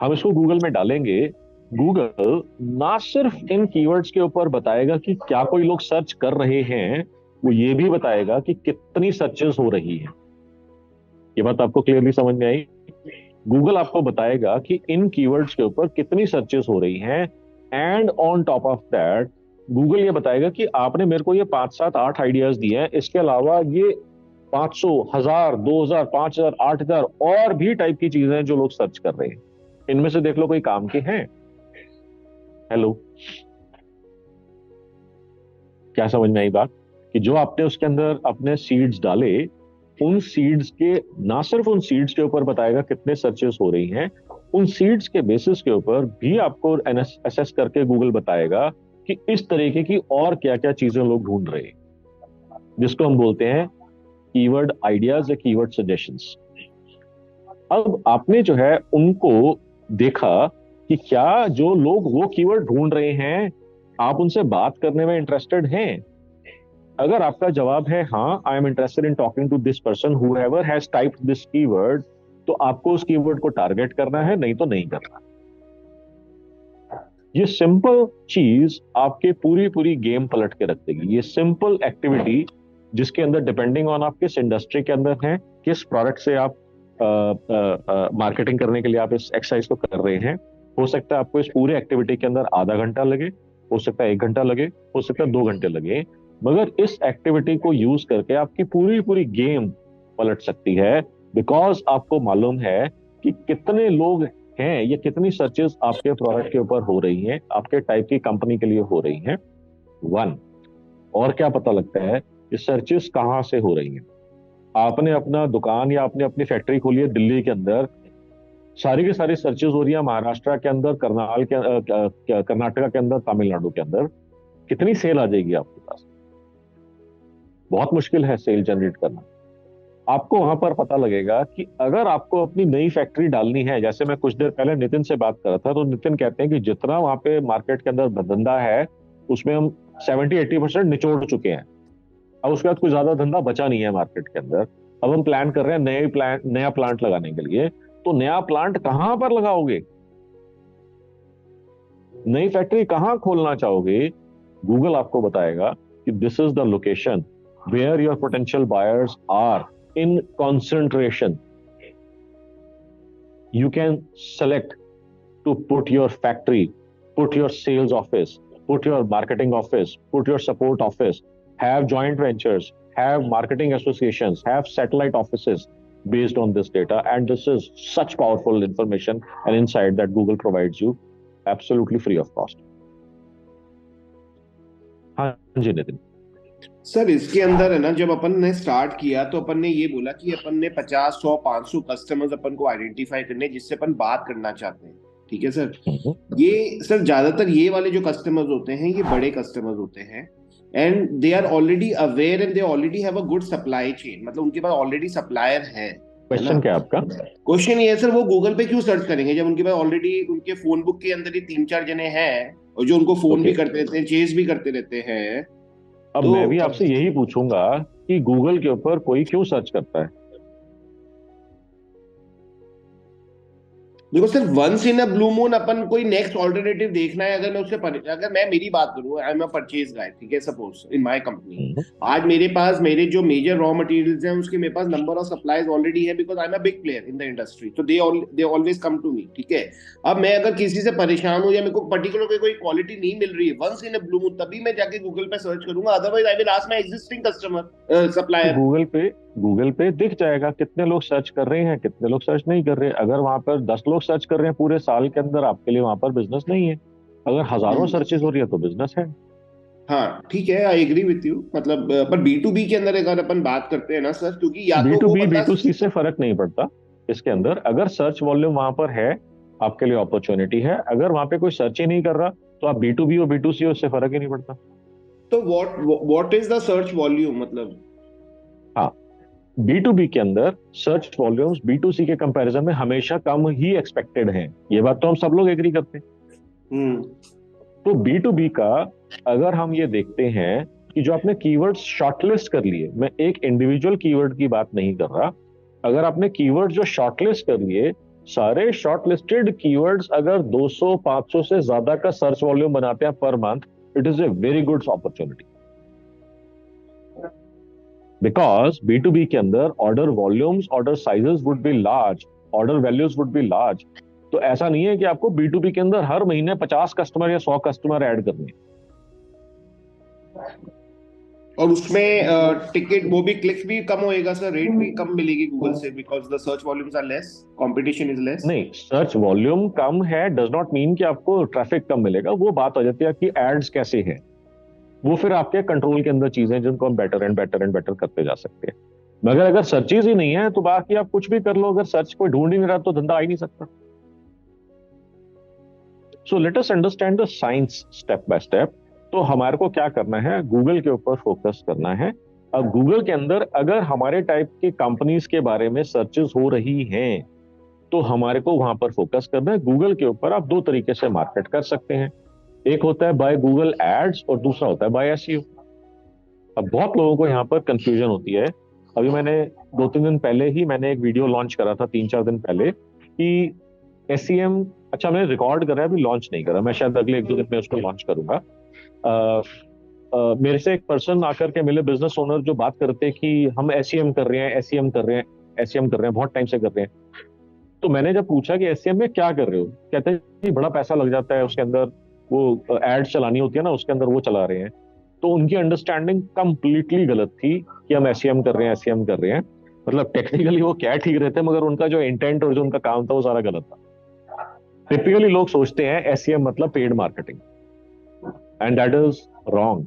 हम इसको गूगल में डालेंगे, गूगल ना सिर्फ इन कीवर्ड्स के ऊपर बताएगा कि क्या कोई लोग सर्च कर रहे हैं, वो ये भी बताएगा कि कितनी सर्चेस हो रही है। ये बात आपको क्लियरली समझ में आई? गूगल आपको बताएगा कि इन कीवर्ड्स के ऊपर कितनी सर्चेस हो रही हैं, and on top of that Google ये बताएगा कि आपने मेरे को ये 5 7 8 आइडियाज दिए हैं, इसके अलावा ये 500 1000 2000 5000 8000 और भी टाइप की चीजें हैं जो लोग सर्च कर रहे हैं, इनमें से देख लो कोई काम के हैं। हेलो, क्या समझ में आई बात? कि जो आपने उसके अंदर अपने सीड्स डाले, उन सीड्स के ना सिर्फ उन सीड्स के ऊपर बताएगा कितने सर्चेस हो रही हैं, उन सीड्स के बेसिस के ऊपर भी आपको असेस करके गूगल बताएगा कि इस तरीके की और क्या क्या चीजें लोग ढूंढ रहे हैं, जिसको हम बोलते हैं कीवर्ड आइडियाज या कीवर्ड सजेशंस। अब आपने जो है उनको देखा कि क्या जो लोग वो कीवर्ड ढूंढ रहे हैं आप उनसे बात करने में इंटरेस्टेड हैं? अगर आपका जवाब है हाँ, I am interested in talking to this person whoever has typed this keyword, तो आपको उस कीवर्ड को टारगेट करना है, नहीं तो नहीं करना। ये सिंपल चीज आपके पूरी पूरी गेम पलट के रख देगी। ये सिंपल एक्टिविटी जिसके अंदर डिपेंडिंग ऑन आप किस इंडस्ट्री के अंदर हैं, किस प्रोडक्ट से आप मार्केटिंग करने के लिए आप इस एक्सरसाइज को कर रहे हैं, हो सकता है आपको इस पूरे एक्टिविटी के अंदर आधा घंटा लगे, हो सकता है 1 घंटा लगे, हो सकता है 2 घंटे लगे, मगर इस एक्टिविटी को यूज करके आपकी पूरी पूरी गेम पलट सकती है, बिकॉज आपको मालूम है कि कितने लोग हैं या कितनी सर्चेस आपके प्रोडक्ट के ऊपर हो रही हैं, आपके टाइप की कंपनी के लिए हो रही हैं। 1 और क्या पता लगता है कि सर्चेस कहाँ से हो रही हैं। आपने अपना दुकान या आपने अपनी फैक्ट्री खोली है दिल्ली के अंदर, सारी की सारी सर्चेस हो रही है महाराष्ट्र के अंदर, कर्नाटका के अंदर, तमिलनाडु के अंदर, कितनी सेल आ जाएगी आपके पास? बहुत मुश्किल है सेल जनरेट करना। आपको वहां पर पता लगेगा कि अगर आपको अपनी नई फैक्ट्री डालनी है, जैसे मैं कुछ देर पहले नितिन से बात कर रहा था, तो नितिन कहते हैं कि जितना वहां पे मार्केट के अंदर धंधा है उसमें हम 70-80% निचोड़ चुके हैं। अब उसके बाद कुछ ज्यादा धंधा बचा नहीं है मार्केट के अंदर। अब हम प्लान कर रहे हैं नया प्लांट लगाने के लिए। तो नया प्लांट कहां पर लगाओगे? नई फैक्ट्री कहां खोलना चाहोगे? गूगल आपको बताएगा कि this is the location where your potential buyers are in concentration. You can select to put your factory, put your sales office, put your marketing office, put your support office, have joint ventures, have marketing associations, have satellite offices based on this data. And this is such powerful information and insight that Google provides you absolutely free of cost. हाँ जी Nitin. Sir इसके अंदर है ना, जब अपन ने start किया तो अपन ने ये बोला कि अपन ने 50 100 500 कस्टमर्स अपन को आइडेंटिफाई करने जिससे अपन बात करना चाहते हैं। ठीक है सर। ये सर ज्यादातर ये वाले जो कस्टमर्स होते हैं ये बड़े कस्टमर्स होते हैं, and they are already aware and they already have a good supply chain, मतलब उनके पास ऑलरेडी सप्लायर है। क्वेश्चन क्या आपका? क्वेश्चन ये है सर, वो गूगल पे क्यों सर्च करेंगे जब उनके पास ऑलरेडी उनके फोन बुक के अंदर ही 3-4 जने हैं और जो उनको फोन भी करते रहते हैं, चेस भी करते रहते हैं। अब तो मैं भी आपसे यही पूछूंगा कि गूगल के ऊपर कोई क्यों सर्च करता है? देखो sir, once in a blue moon अपन कोई नेक्स्ट ऑल्टरनेटिव देखना है, अगर मैं मेरी बात करूं, आई एम अ परचेज गाय, ठीक है, सपोज इन माय कंपनी, हम्म, आज मेरे पास मेरे जो मेजर रॉ मटेरियल्स हैं उसके मेरे पास नंबर ऑफ सप्लाईज ऑलरेडी है, because I am a big player in the industry, तो they always come to me, ठीक है। अब मैं अगर किसी से परेशान हूं या मेरे को पर्टिकुलर कोई क्वालिटी नहीं मिल रही है once in a blue moon, तभी मैं जाके गूगल पे सर्च करूंगा, otherwise I will ask my existing customer तो सप्लायर। गूगल पे दिख जाएगा कितने लोग सर्च कर रहे हैं, कितने लोग सर्च नहीं कर रहे। अगर वहां पर 10 लोग सर्च कर रहे हैं पूरे साल के अंदर, आपके लिए वहां पर बिजनेस नहीं है। अगर हजारों सर्चेज हो रही है तो बिजनेस है। हाँ ठीक है, आई एग्री विथ यू, मतलब पर बी टू बी के अंदर अगर अपन बात करते हैं ना सर, क्योंकि या बी तो टू वो बी बी बंदा, टू सी से फर्क नहीं पड़ता इसके अंदर। अगर सर्च वॉल्यूम वहां पर है, आपके लिए अपॉर्चुनिटी है। अगर वहां पे कोई सर्च ही नहीं कर रहा, तो आप बी टू बी और बी टू सी, उससे फर्क ही नहीं पड़ता। तो what is the search volume मतलब? हाँ, बी टू बी के अंदर सर्च वॉल्यूम्स बी टू सी के कंपैरिजन में हमेशा कम ही एक्सपेक्टेड हैं। ये बात तो हम सब लोग एग्री करते हैं। हम्म। तो बी टू बी का अगर हम ये देखते हैं कि जो आपने कीवर्ड्स शॉर्टलिस्ट कर लिए, मैं एक इंडिविजुअल कीवर्ड की बात नहीं कर रहा, अगर आपने कीवर्ड जो शॉर्टलिस्ट कर लिए, सारे शॉर्टलिस्टेड कीवर्ड्स अगर 200-500 से ज्यादा का सर्च वॉल्यूम बनाते हैं per month, it is a very good opportunity. Because B to B के अंदर order volumes, order sizes would be large, order values would be large. तो ऐसा नहीं है कि आपको बी टू बी के अंदर हर महीने 50 कस्टमर या 100 कस्टमर ऐड करने हैं। और उसमें टिकट वो भी क्लिक्स भी कम होएगा सर, रेट भी कम मिलेगी गूगल से, because the search volumes are less, competition is less. नहीं, सर्च वॉल्यूम कम है डज नॉट मीन कि आपको ट्रैफिक कम मिलेगा। वो बात आ जाती है आपकी एड्स कैसे हैं, वो फिर आपके कंट्रोल के अंदर चीजें जिनको हम better and better and better करते जा सकते हैं। मगर अगर सर्चेज ही नहीं है तो बाकी आप कुछ भी कर लो, अगर सर्च कोई ढूंढ ही नहीं रहा तो धंधा आ ही नहीं सकता। So let us understand the science step by step. तो हमारे को क्या करना है, गूगल के ऊपर फोकस करना है। अब गूगल के अंदर अगर हमारे टाइप की कंपनीज के बारे में सर्चेस हो रही हैं, तो हमारे को वहां पर फोकस करना है। गूगल के ऊपर आप दो तरीके से मार्केट कर सकते हैं, एक होता है बाय गूगल एड्स और दूसरा होता है बाय एसईओ। अब बहुत लोगों को यहाँ पर कंफ्यूजन होती है। अभी मैंने 2-3 दिन पहले ही मैंने एक वीडियो लॉन्च करा था, 3-4 दिन पहले, कि एसईएम, अच्छा मैंने रिकॉर्ड करा है, अभी लॉन्च नहीं करा, मैं शायद अगले 1-2 दिन में उसको लॉन्च करूंगा। मेरे से एक पर्सन आकर के मिले, बिजनेस ओनर, जो बात करते हैं कि हम एसईएम कर रहे हैं, एसईएम कर रहे हैं, एसईएम कर रहे हैं, बहुत टाइम से कर रहे हैं। तो मैंने जब पूछा कि एसईएम में क्या कर रहे हो, कहते हैं कि बड़ा पैसा लग जाता है उसके अंदर, वो एड्स चलानी होती है ना उसके अंदर, वो चला रहे हैं। तो उनकी अंडरस्टैंडिंग कंप्लीटली गलत थी कि हम एसईएम कर रहे हैं, एसईएम कर रहे हैं। मतलब टेक्निकली वो क्या ठीक रहते, मगर उनका जो इंटेंट और जो उनका काम था वो सारा गलत था। टिपिकली लोग सोचते हैं एसईएम मतलब paid marketing, and that is wrong.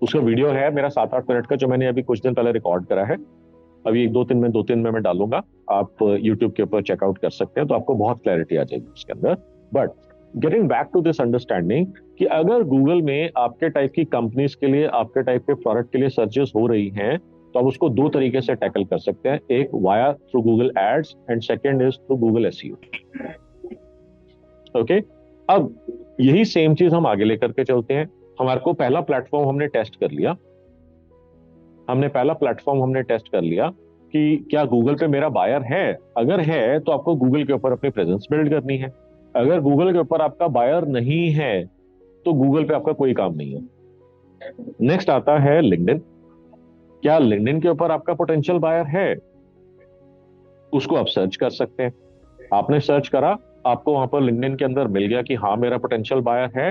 उसका वीडियो है मेरा 7-8 मिनट का, जो मैंने अभी कुछ दिन पहले रिकॉर्ड करा है, अभी 2-3 दिन में मैं डालूंगा, आप यूट्यूब के ऊपर चेकआउट कर सकते हैं, तो आपको बहुत क्लैरिटी आ जाएगी उसके अंदर। But getting back to this understanding कि अगर गूगल में आपके टाइप की कंपनीज के लिए, आपके टाइप के प्रोडक्ट के लिए सर्चेस हो रही हैं, तो आप उसको दो तरीके से टैकल कर सकते हैं, एक via through Google ads and second is through Google SEO. Okay, अब यही सेम चीज हम आगे लेकर के चलते हैं। हमारे को पहला प्लेटफॉर्म हमने टेस्ट कर लिया, हमने टेस्ट कर लिया कि क्या गूगल पे मेरा बायर है। अगर है तो आपको गूगल के ऊपर अपनी प्रेजेंस बिल्ड करनी है। अगर गूगल के ऊपर आपका बायर नहीं है तो गूगल पे आपका कोई काम नहीं है। नेक्स्ट आता है लिंक्डइन। क्या लिंक्डइन के ऊपर आपका पोटेंशियल बायर है, उसको आप सर्च कर सकते हैं। आपने सर्च करा, आपको वहां पर लिंक्डइन के अंदर मिल गया कि हाँ मेरा पोटेंशियल बायर है।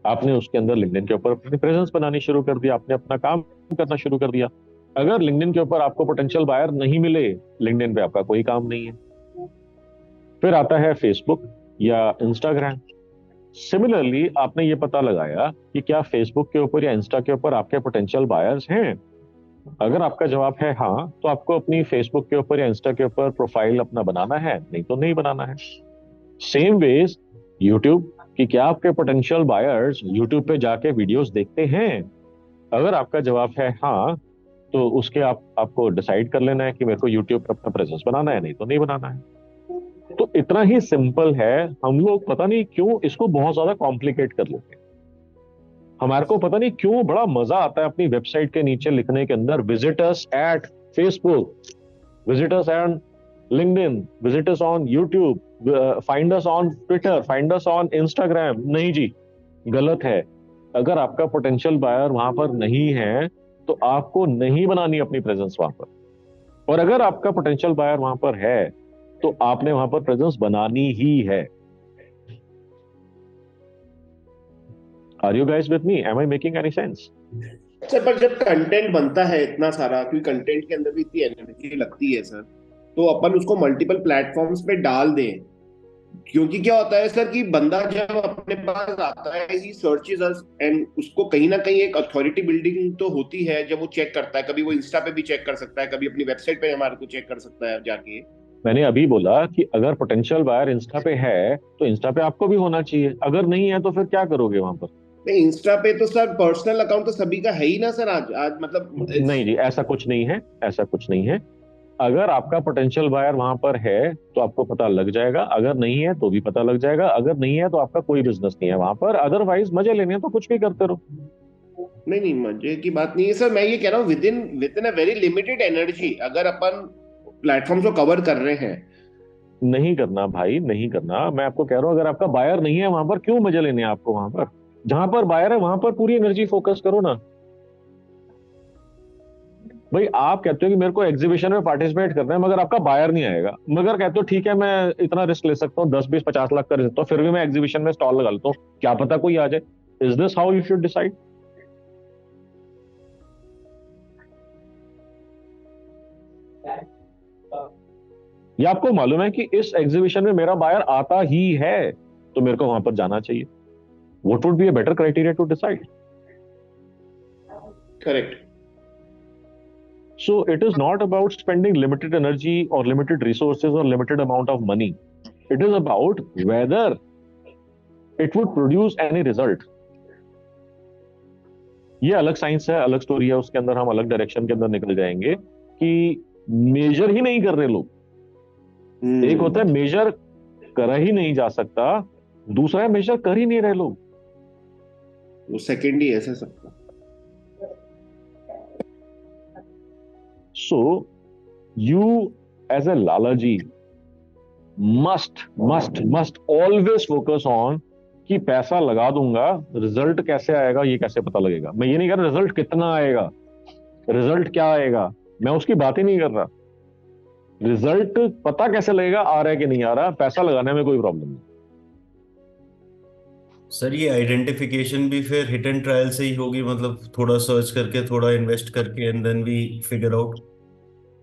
आपने उसके अंदर लिंक्डइन के ऊपर अपनी प्रेजेंस बनानी शुरू कर दिया, आपने अपना काम करना शुरू कर दिया। अगर लिंक्डइन के ऊपर आपको पोटेंशियल बायर नहीं मिले, लिंक्डइन पे आपका कोई काम नहीं है। फिर आता है फेसबुक या इंस्टाग्राम। सिमिलरली आपने ये पता लगाया कि क्या फेसबुक के ऊपर या इंस्टा के ऊपर आपके पोटेंशियल बायर्स हैं। अगर आपका जवाब है हाँ, तो आपको अपनी फेसबुक के ऊपर या इंस्टा के ऊपर प्रोफाइल अपना बनाना है, नहीं तो नहीं बनाना है। सेम वेज यूट्यूब, कि क्या आपके पोटेंशियल बायर्स यूट्यूब पे जाके वीडियोस देखते हैं। अगर आपका जवाब है हाँ, तो उसके आपको डिसाइड कर लेना है कि मेरे को यूट्यूब पे अपना प्रेजेंस बनाना है, नहीं तो नहीं बनाना है। तो इतना ही सिंपल है। हम लोग पता नहीं क्यों इसको बहुत ज्यादा कॉम्प्लिकेट कर लेते हैं। हमारे को पता नहीं क्यों बड़ा मजा आता है अपनी वेबसाइट के नीचे लिखने के अंदर, visitors at Facebook, visitors at LinkedIn, visit us on YouTube, find us on Twitter, find us on Instagram. नहीं जी, गलत है। अगर आपका पोटेंशियल बायर वहां पर नहीं है तो आपको नहीं बनानी अपनी प्रेजेंस वहां पर, और अगर आपका पोटेंशियल बायर वहां पर है तो आपने वहां पर प्रेजेंस बनानी ही है। Are you guys with me? Am I making any sense? Sir पर जब कंटेंट बनता है इतना सारा, क्योंकि कंटेंट के अंदर भी इतनी एनर्जी लगती है सर, तो अपन उसको मल्टीपल प्लेटफॉर्म्स पे डाल दें। क्योंकि क्या होता है सर कि बंदा जब अपने पास आता है, ही सर्चेस अस, एंड उसको कहीं ना कहीं एक अथॉरिटी बिल्डिंग तो होती है जब वो चेक करता है। कभी वो इंस्टा पे भी चेक कर सकता है, कभी अपनी वेबसाइट पे हमारे को चेक कर सकता है जाके। मैंने अभी बोला कि अगर पोटेंशियल बायर इंस्टा पे है तो इंस्टा पे आपको भी होना चाहिए, अगर नहीं है तो फिर क्या करोगे वहां पर? नहीं, इंस्टा पे तो सर पर्सनल अकाउंट तो सभी का है ही ना सर। आज आज मतलब नहीं जी, ऐसा कुछ नहीं है, ऐसा कुछ नहीं है। अगर आपका पोटेंशियल बायर वहां पर है तो आपको पता लग जाएगा, अगर नहीं है तो भी पता लग जाएगा। अगर नहीं है तो आपका कोई बिजनेस नहीं है वहां पर, अदरवाइज मजे लेने हैं तो कुछ भी करते रहो। नहीं नहीं, मजे की बात नहीं है सर। मैं ये कह रहा हूँ with in a very limited energy अगर अपन प्लेटफॉर्म को कवर कर रहे हैं। नहीं करना भाई, नहीं करना। मैं आपको कह रहा हूँ अगर आपका बायर नहीं है वहां पर, क्यों मजे लेने हैं आपको वहां पर? जहां पर बायर है वहां पर पूरी एनर्जी फोकस करो ना भाई। आप कहते हो कि मेरे को एग्जीबिशन में पार्टिसिपेट करना है मगर आपका बायर नहीं आएगा, मगर कहते हो ठीक है मैं इतना रिस्क ले सकता हूँ, 10 20 50 लाख का रिस्क, तो फिर भी मैं एग्जीबिशन में स्टॉल लगा लेता हूँ, क्या पता कोई आ जाए। Is this how you should decide? या आपको मालूम है कि इस एग्जीबिशन में मेरा बायर आता ही है तो मेरे को वहां पर जाना चाहिए? What would be a better criteria to decide? Correct. So it is not about spending limited energy or limited resources or limited amount of money. It is about whether it would produce any result. ये अलग science है, अलग story है, उसके अंदर हम अलग direction के अंदर निकल जाएंगे कि मेजर ही नहीं कर रहे लोग। एक होता है मेजर करा ही नहीं जा सकता, दूसरा है मेजर कर ही नहीं रहे लोग। वो सेकंड ही है सर सबका। So you as a Lalaji must always focus on कि पैसा लगा दूंगा, रिजल्ट कैसे आएगा ये कैसे पता लगेगा। मैं ये नहीं कह रहा रिजल्ट कितना आएगा, रिजल्ट क्या आएगा, मैं उसकी बात ही नहीं कर रहा। रिजल्ट पता कैसे लगेगा, आ रहा है कि नहीं आ रहा, पैसा लगाने में कोई प्रॉब्लम नहीं। सर ये आइडेंटिफिकेशन भी फिर हिट एंड ट्रायल से ही होगी, मतलब थोड़ा सर्च करके, थोड़ा इन्वेस्ट करके, and then we figure out.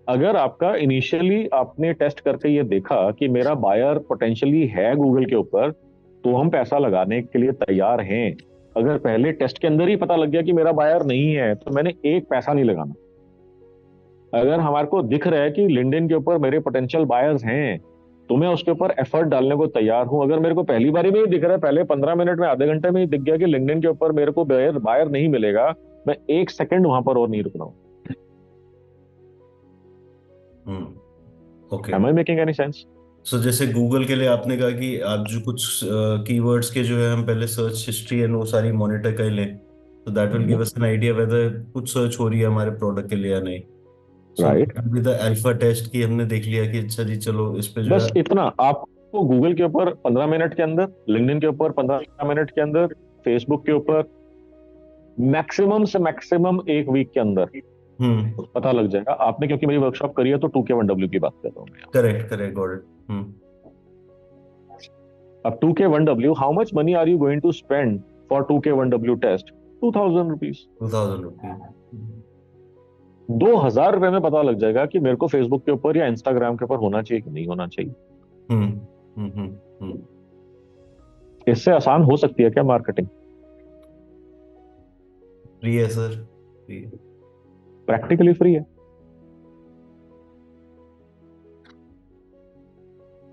अगर आपका इनिशियली आपने टेस्ट करके ये देखा कि मेरा बायर पोटेंशियली है गूगल के ऊपर, तो हम पैसा लगाने के लिए तैयार हैं। अगर पहले टेस्ट के अंदर ही पता लग गया कि मेरा बायर नहीं है तो मैंने एक पैसा नहीं लगाना। अगर हमारे को दिख रहा है कि लिंक्डइन के ऊपर मेरे पोटेंशियल बायर्स हैं तो मैं उसके ऊपर एफर्ट डालने को तैयार हूं। अगर मेरे को पहली बारी में ही दिख रहा है, पहले 15 मिनट में, आधे घंटे में ही दिख गया कि लिंक्डइन के ऊपर मेरे को बायर नहीं मिलेगा, मैं एक सेकंड वहां पर और नहीं रुकना हूं। Okay. Am I making any sense? सो जैसे गूगल के लिए आपने कहा कि आप जो कुछ कीवर्ड्स के जो है हम पहले सर्च हिस्ट्री एंड वो सारी मॉनिटर कर लें, तो that will give us an idea whether कुछ सर्च हो रही है हमारे प्रोडक्ट के लिए या नहीं। Right. With the alpha test की हमने देख लिया कि अच्छा जी चलो इस पे जो बस है इतना। आपको गूगल के ऊपर 15 मिनट के अंदर, लिंक्डइन के ऊपर 15 मिनट के अंदर, फेसबुक के ऊपर मैक्सिमम से मैक्सिमम एक वीक के अंदर पता लग जाएगा। आपने क्योंकि मेरी वर्कशॉप करी है तो 2K1W की बात कर रहा हूँ मैं। Correct got it. अब 2K1W, how much money are you going to spend for 2K1W test? 2000 rupees. 2000 rupees. 2000 रुपए में पता लग जाएगा कि मेरे को फेसबुक के ऊपर या इंस्टाग्राम के ऊपर होना चाहिए कि नहीं होना चाहिए। इससे आसान हो सकती है क्या मार्केटिंग? फ्री है सर, फ्री है, प्रैक्टिकली फ्री है।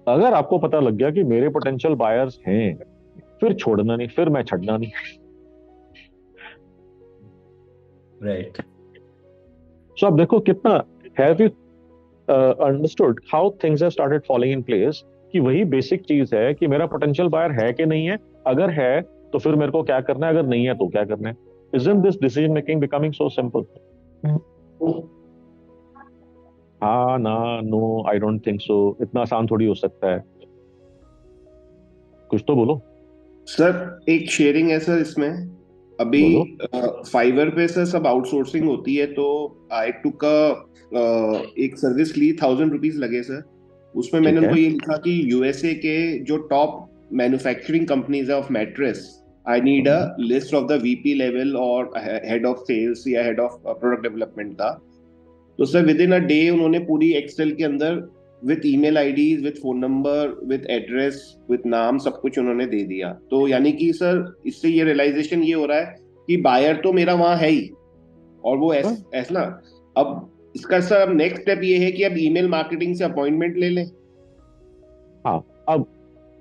अगर आपको पता लग गया कि मेरे पोटेंशियल बायर्स हैं, फिर छोड़ना नहीं, फिर मैं छड़ना नहीं। राइट। सो अब देखो कितना have you understood how things have started falling in place, कि वही बेसिक चीज है कि मेरा पोटेंशियल बायर है कि नहीं है, अगर है तो फिर मेरे को क्या करना है, अगर नहीं है तो क्या करना है। Isn't this decision making becoming so simple? हाँ ना, no, I don't think so, इतना आसान थोड़ी हो सकता है, कुछ तो बोलो। सर एक शेयरिंग है सर इसमें। अभी बोलो। फाइवर पे सर सब आउटसोर्सिंग होती है, तो आई टुक एक सर्विस ली, 1000 रुपीज लगे सर। उसमें मैंने ठीक है। उनको ये लिखा कि यूएसए के जो टॉप मैन्युफैक्चरिंग कंपनीज है of mattress, I need a hmm, list of the VP level और हेड ऑफ सेल्स या हेड ऑफ प्रोडक्ट डेवलपमेंट का। तो sir within a day उन्होंने पूरी एक्सेल के अंदर with email IDs, with phone number, with address, with नाम, सब कुछ उन्होंने दे दिया। तो यानी कि सर इससे ये रियलाइजेशन ये हो रहा है कि बायर तो मेरा वहां है ही, और वो हाँ ऐस ना। अब इसका सर अब नेक्स्ट स्टेप ये है कि अब ईमेल मार्केटिंग से अपॉइंटमेंट ले लें। हाँ। अब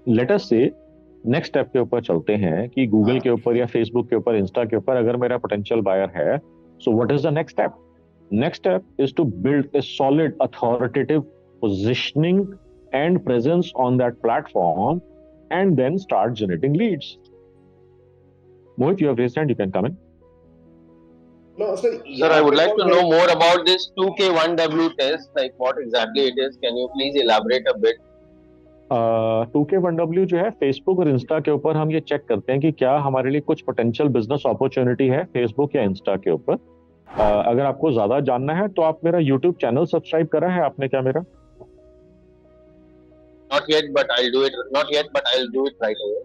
लेट अस से नेक्स्ट स्टेप के ऊपर चलते हैं कि गूगल हाँ। के ऊपर या फेसबुक के ऊपर, इंस्टा के ऊपर अगर मेरा पोटेंशियल बायर है, so what is the next step? Next step is to build a solid authoritative positioning and presence on that platform and then start generating leads. Mohit, you have raised hand, you can come in. No sir Sir, यहाँ I would पे like कौन to है? know more about this 2K1W test, like what exactly it is. Can you please elaborate a bit? 2K1W जो है, Facebook और Insta के ऊपर हम ये चेक करते हैं कि क्या हमारे लिए कुछ पोटेंशियल बिजनेस अपॉर्चुनिटी है फेसबुक या इंस्टा के ऊपर। अगर आपको ज्यादा जानना है तो आप मेरा यूट्यूब चैनल सब्सक्राइब करा है आपने क्या मेरा? Not yet, but I'll do it. Not yet, but I'll do it right away.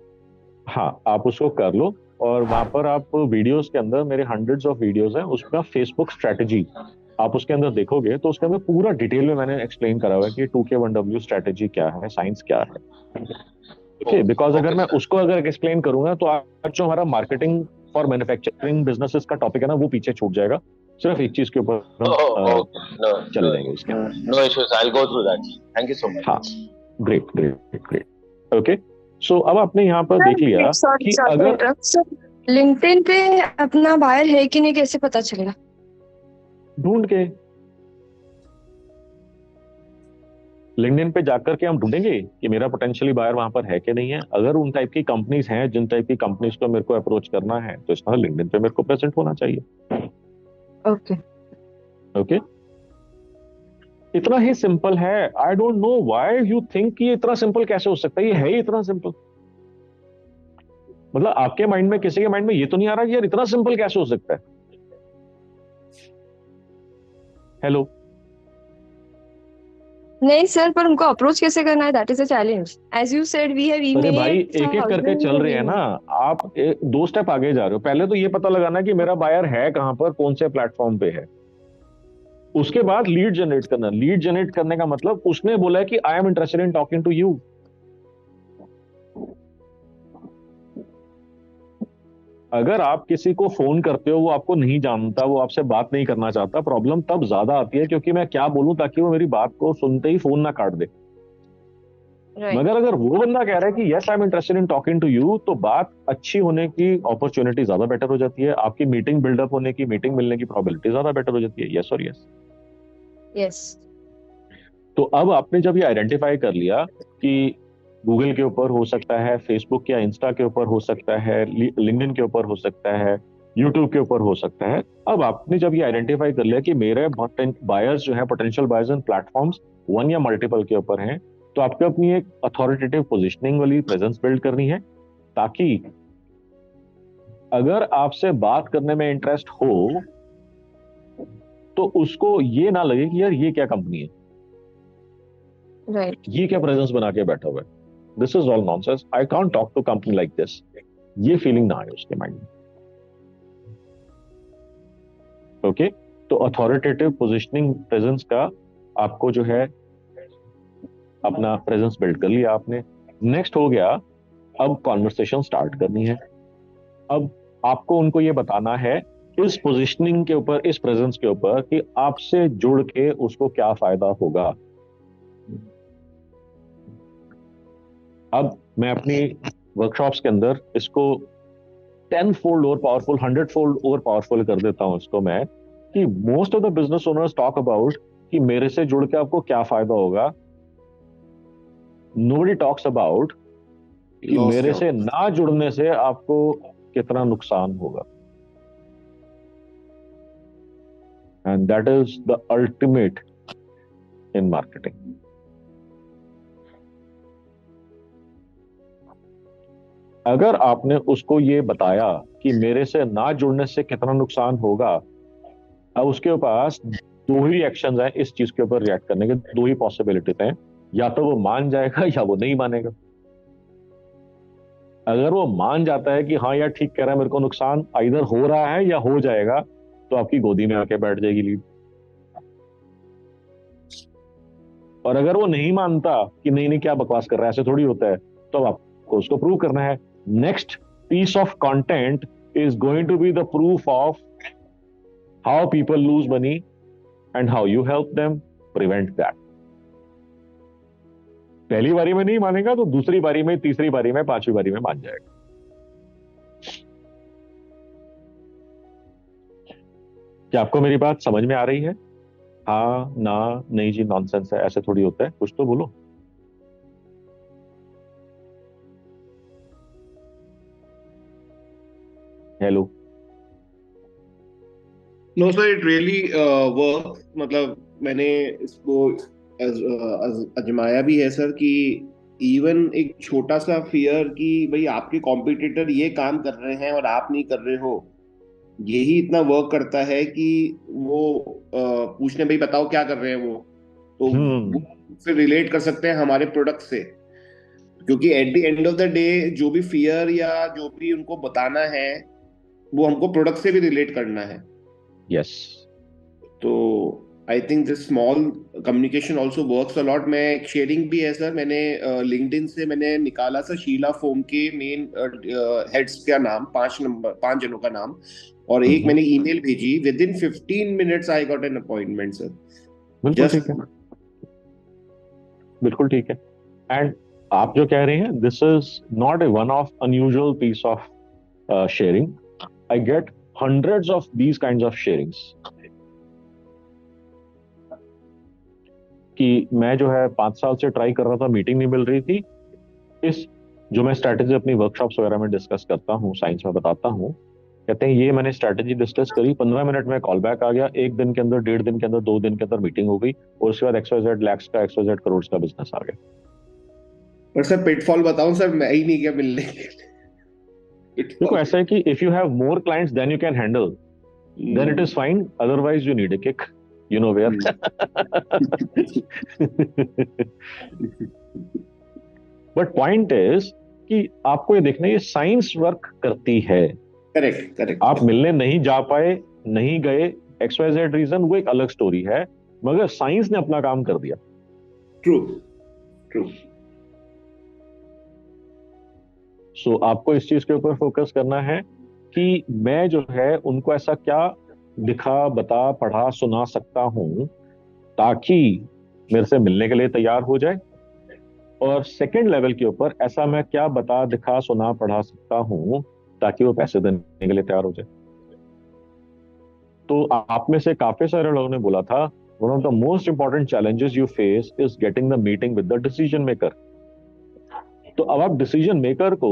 हाँ, आप उसको कर लो। और वहां पर आप वीडियोस के अंदर, मेरे हंड्रेड्स ऑफ वीडियोस हैं, उसमें आप फेसबुक स्ट्रेटजी आप उसके अंदर देखोगे तो उसके अंदर पूरा डिटेल में मैंने एक्सप्लेन करा हुआ है कि 2K1W स्ट्रेटजी क्या है, साइंस क्या है। ओके, Oh, बिकॉज अगर okay, मैं sir. उसको अगर एक्सप्लेन करूंगा तो आज जो हमारा मार्केटिंग फॉर मैन्युफैक्चरिंग बिजनेसेस का टॉपिक है ना, वो पीछे छूट जाएगा। सिर्फ एक चीज के ऊपर हम Oh, okay. No, चले no, जाएंगे उसके अंदर। no issues. I'll go through that. Thank you so much. हाँ, great great great. Okay, so अब आपने यहाँ पर देख लिया सर सॉरी कि सॉरी अगर इंटरप्ट सर, लिंक्डइन पे अपना बायर है कि नहीं कैसे पता चलेगा? ढूंढ के, लिंक्डइन पे जाकर के हम ढूंढेंगे कि मेरा पोटेंशियली बायर वहां पर है कि नहीं है। अगर उन टाइप की कंपनीज हैं, जिन टाइप की कंपनीज को मेरे को अप्रोच करना है, तो इसका लिंक्डइन पे मेरे को प्रेजेंट होना चाहिए। ओके। ओके, इतना ही सिंपल है। I don't know why you think कि ये इतना सिंपल कैसे हो सकता है, ये है ही इतना सिंपल। मतलब आपके माइंड में, किसी के माइंड में ये तो नहीं आ रहा कि यार इतना सिंपल कैसे हो सकता है? हेलो। नहीं सर, पर उनको अप्रोच कैसे करना है, that is a challenge. As you said we have अरे भाई, ईमेल्स एक एक करके थाउजेंड्स चल ऑफ रहे हैं ना। ईमेल। आप दो स्टेप आगे जा रहे हो। पहले तो ये पता लगाना है कि मेरा बायर है कहां पर, कौन से प्लेटफॉर्म पे है। उसके बाद लीड जनरेट करना। लीड जनरेट करने का मतलब उसने बोला है कि I am interested in talking to you. अगर आप किसी को फोन करते हो, वो आपको नहीं जानता, वो आपसे बात नहीं करना चाहता, प्रॉब्लम तब ज्यादा आती है क्योंकि मैं क्या बोलूं ताकि वो मेरी बात को सुनते ही फोन ना काट दे। राइट। मगर अगर वो बंदा कह रहा है कि yes I am interested in talking to you, तो बात अच्छी होने की अपॉर्चुनिटी ज्यादा बेटर हो जाती है। आपकी मीटिंग बिल्डअप होने की, मीटिंग मिलने की प्रोबेबिलिटी ज्यादा बेटर हो जाती है। यस और यस। यस। तो अब आपने जब ये आइडेंटिफाई कर लिया कि गूगल के ऊपर हो सकता है, फेसबुक या इंस्टा के ऊपर हो सकता है, लिंक्डइन के ऊपर हो सकता है, यूट्यूब के ऊपर हो सकता है। अब आपने जब ये आइडेंटिफाई कर लिया कि मेरे बायर्स जो है, पोटेंशियल बायर्स इन प्लेटफॉर्म्स वन या मल्टीपल के ऊपर हैं, तो आपको अपनी एक अथॉरिटेटिव पोजिशनिंग वाली प्रेजेंस बिल्ड करनी है, ताकि अगर आपसे बात करने में इंटरेस्ट हो तो उसको ये ना लगे कि यार ये क्या कंपनी है, राइट। ये क्या प्रेजेंस बना के बैठा हुआ है, this is all nonsense, I can't talk to company like this. ये फीलिंग ना आए उसके माइंड में। ओके, तो अथॉरिटेटिव पोजिशनिंग प्रेजेंस का आपको जो है अपना प्रेजेंस बिल्ड कर लिया आपने। नेक्स्ट हो गया, अब कॉन्वर्सेशन स्टार्ट करनी है। अब आपको उनको ये बताना है इस पोजिशनिंग के ऊपर, इस प्रेजेंस के ऊपर, कि आपसे जुड़ के उसको क्या फायदा होगा। अब मैं अपनी वर्कशॉप्स के अंदर इसको 10 फोल्ड और पावरफुल, 100 फोल्ड और पावरफुल कर देता हूं इसको मैं, कि most of the business owners talk about कि मेरे से जुड़ के आपको क्या फायदा होगा। नोबडी टॉक्स अबाउट कि लॉस मेरे क्या से होगा? ना जुड़ने से आपको कितना नुकसान होगा। And that is the ultimate in marketing. अगर आपने उसको ये बताया कि मेरे से ना जुड़ने से कितना नुकसान होगा, अब उसके पास दो ही एक्शन हैं इस चीज के ऊपर रिएक्ट करने के, दो ही पॉसिबिलिटीज हैं, या तो वो मान जाएगा या वो नहीं मानेगा। अगर वो मान जाता है कि हाँ यार ठीक कह रहा है, मेरे को नुकसान इधर हो रहा है या हो जाएगा, तो आपकी गोदी में आके बैठ जाएगी लीड। और अगर वो नहीं मानता कि नहीं नहीं क्या बकवास कर रहा है, ऐसे थोड़ी होता है, तो आपको उसको प्रूव करना है। Next piece of content is going to be the proof of how people lose money and how you help them prevent that. पहली बारी में नहीं मानेगा तो दूसरी बारी में, तीसरी बारी में, पांचवी बारी में मान जाएगा। क्या आपको मेरी बात समझ में आ रही है? हाँ, ना, नहीं जी, नॉनसेंस है, ऐसे थोड़ी होता है, कुछ तो बोलो। Hello. No sir, it really work. मतलब मैंने इसको अजमाया भी है सर, कि इवन एक छोटा सा फियर कि भाई आपके कॉम्पिटिटर ये काम कर रहे हैं और आप नहीं कर रहे हो, यही इतना वर्क करता है कि वो पूछने भाई बताओ क्या कर रहे हैं वो, तो वो फिर रिलेट कर सकते हैं हमारे प्रोडक्ट से। क्योंकि at the end of the day जो भी फियर या जो भी उनको बताना है वो हमको प्रोडक्ट से भी रिलेट करना है। यस। तो I think this small communication also works a lot. मैं एक शेयरिंग भी है सर, मैंने लिंक्डइन से मैंने निकाला सर शीला फोम के मेन हेड्स का नाम, 5 जनों का नाम, और एक मैंने ईमेल भेजी। With in 15 minutes I got an appointment sir. बिल्कुल ठीक है, बिल्कुल ठीक है। एंड आप जो कह रहे हैं, this is not a one of unusual piece of sharing. I get hundreds of these kinds of sharings कि मैं जो है 5 साल से ट्राई कर रहा था, मीटिंग नहीं मिल रही थी। इस जो मैं स्ट्रैटेजी अपनी वर्कशॉप्स वगैरह में डिस्कस करता हूँ, साइंस में बताता हूँ, कहते हैं ये मैंने स्ट्रैटेजी डिस्कस करी, 15 मिनट में कॉल बैक आ गया, 1 दिन के अंदर, 1.5 दिन के अंदर, 2 दिन के अंदर मीटिंग हो गई, और उसके बाद XYZ lakhs का, XYZ crores का बिजनेस आ गया। पर सर पिटफॉल बताऊं सर, मैं ही नहीं गया मिलने के लिए। देखो ऐसा है कि if you have more clients then you can handle, then it is fine, otherwise you need a kick, you know where. But point is कि आपको ये देखना है, ये साइंस वर्क करती है। Correct correct. आप मिलने नहीं जा पाए, नहीं गए, XYZ रीजन, वो एक अलग स्टोरी है, मगर साइंस ने अपना काम कर दिया। True true. सो आपको इस चीज के ऊपर फोकस करना है कि मैं जो है उनको ऐसा क्या दिखा, बता, पढ़ा, सुना सकता हूं ताकि मेरे से मिलने के लिए तैयार हो जाए, और सेकंड लेवल के ऊपर ऐसा मैं क्या बता, दिखा, सुना, पढ़ा सकता हूं ताकि वो पैसे देने के लिए तैयार हो जाए। तो आप में से काफी सारे लोगों ने बोला था, one of the most important challenges you face is getting the meeting with the decision maker. तो अब आप डिसीजन मेकर को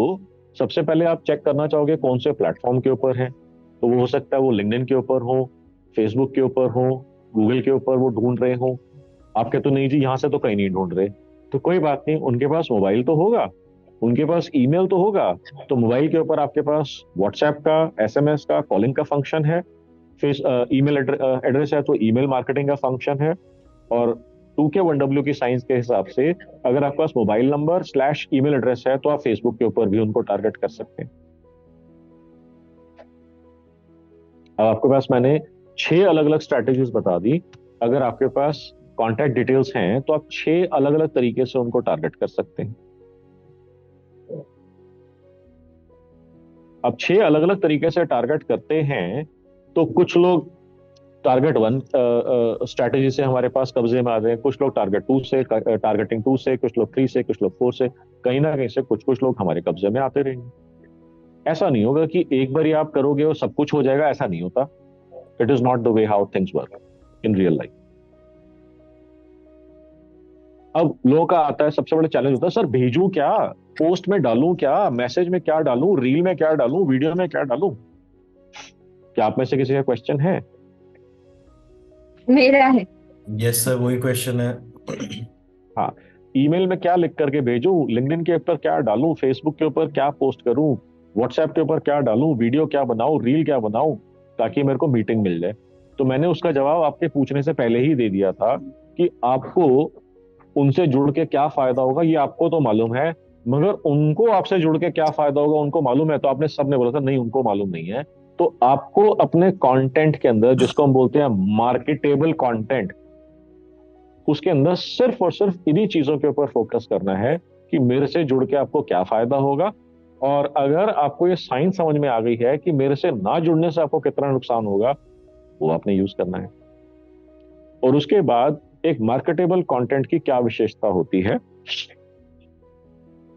सबसे पहले आप चेक करना चाहोगे कौन से प्लेटफॉर्म के ऊपर है। तो वो हो सकता है वो लिंक्डइन के ऊपर हो, फेसबुक के ऊपर हो, गूगल के ऊपर वो ढूंढ रहे हो। आप कहते हो नहीं जी यहाँ से तो कहीं नहीं ढूंढ रहे, तो कोई बात नहीं, उनके पास मोबाइल तो होगा, उनके पास ईमेल तो होगा। तो मोबाइल के ऊपर आपके पास व्हाट्सएप का, SMS का, कॉलिंग का फंक्शन है, ईमेल एड्रेस है तो ईमेल मार्केटिंग का फंक्शन है, और 2K1W की साइंस के हिसाब से अगर आपके पास मोबाइल नंबर / ईमेल एड्रेस है तो आप फेसबुक के ऊपर भी उनको टारगेट कर सकते हैं। अब आपके पास मैंने 6 अलग अलग स्ट्रैटेजीज बता दी। अगर आपके पास कॉन्टैक्ट डिटेल्स हैं तो आप 6 अलग अलग तरीके से उनको टारगेट कर सकते हैं। अब 6 अलग अलग तरीके से टारगेट करते हैं तो कुछ लोग टारगेट 1 स्ट्रैटेजी से हमारे पास कब्जे में आ रहे हैं, कुछ लोग टारगेट 2 से, टारगेटिंग 2 से, कुछ लोग 3 से, कुछ लोग 4 से, कहीं ना कहीं से कुछ लोग हमारे कब्जे में आते रहेंगे। ऐसा नहीं होगा कि एक बार ही आप करोगे और सब कुछ हो जाएगा, ऐसा नहीं होता। It is not the way how things work in real life. अब लोगों का आता है, सबसे बड़ा चैलेंज होता है, सर भेजूं क्या, पोस्ट में डालूं क्या, मैसेज में क्या डालूं, रील में क्या डालूं, वीडियो में क्या डालूं? क्या आप में से किसी का क्वेश्चन है? मेरा है। यस सर, वही क्वेश्चन है। हाँ, ईमेल में क्या लिख करके भेजूं, लिंक्डइन के ऊपर क्या डालूं, फेसबुक के ऊपर क्या पोस्ट करूं, व्हाट्सएप के ऊपर क्या डालूं, वीडियो क्या बनाऊं, रील क्या बनाऊं, ताकि मेरे को मीटिंग मिल जाए। तो मैंने उसका जवाब आपके पूछने से पहले ही दे दिया था कि आपको उनसे जुड़ के क्या फायदा होगा ये आपको तो मालूम है, मगर उनको आपसे जुड़ के क्या फायदा होगा उनको मालूम है। तो आपने सबने बोला था नहीं उनको मालूम नहीं है। तो आपको अपने कंटेंट के अंदर, जिसको हम बोलते हैं मार्केटेबल कंटेंट, उसके अंदर सिर्फ और सिर्फ इन्हीं चीजों के ऊपर फोकस करना है कि मेरे से जुड़ के आपको क्या फायदा होगा। और अगर आपको ये साइंस समझ में आ गई है कि मेरे से ना जुड़ने से आपको कितना नुकसान होगा, वो आपने यूज करना है। और उसके बाद एक मार्केटेबल कंटेंट की क्या विशेषता होती है,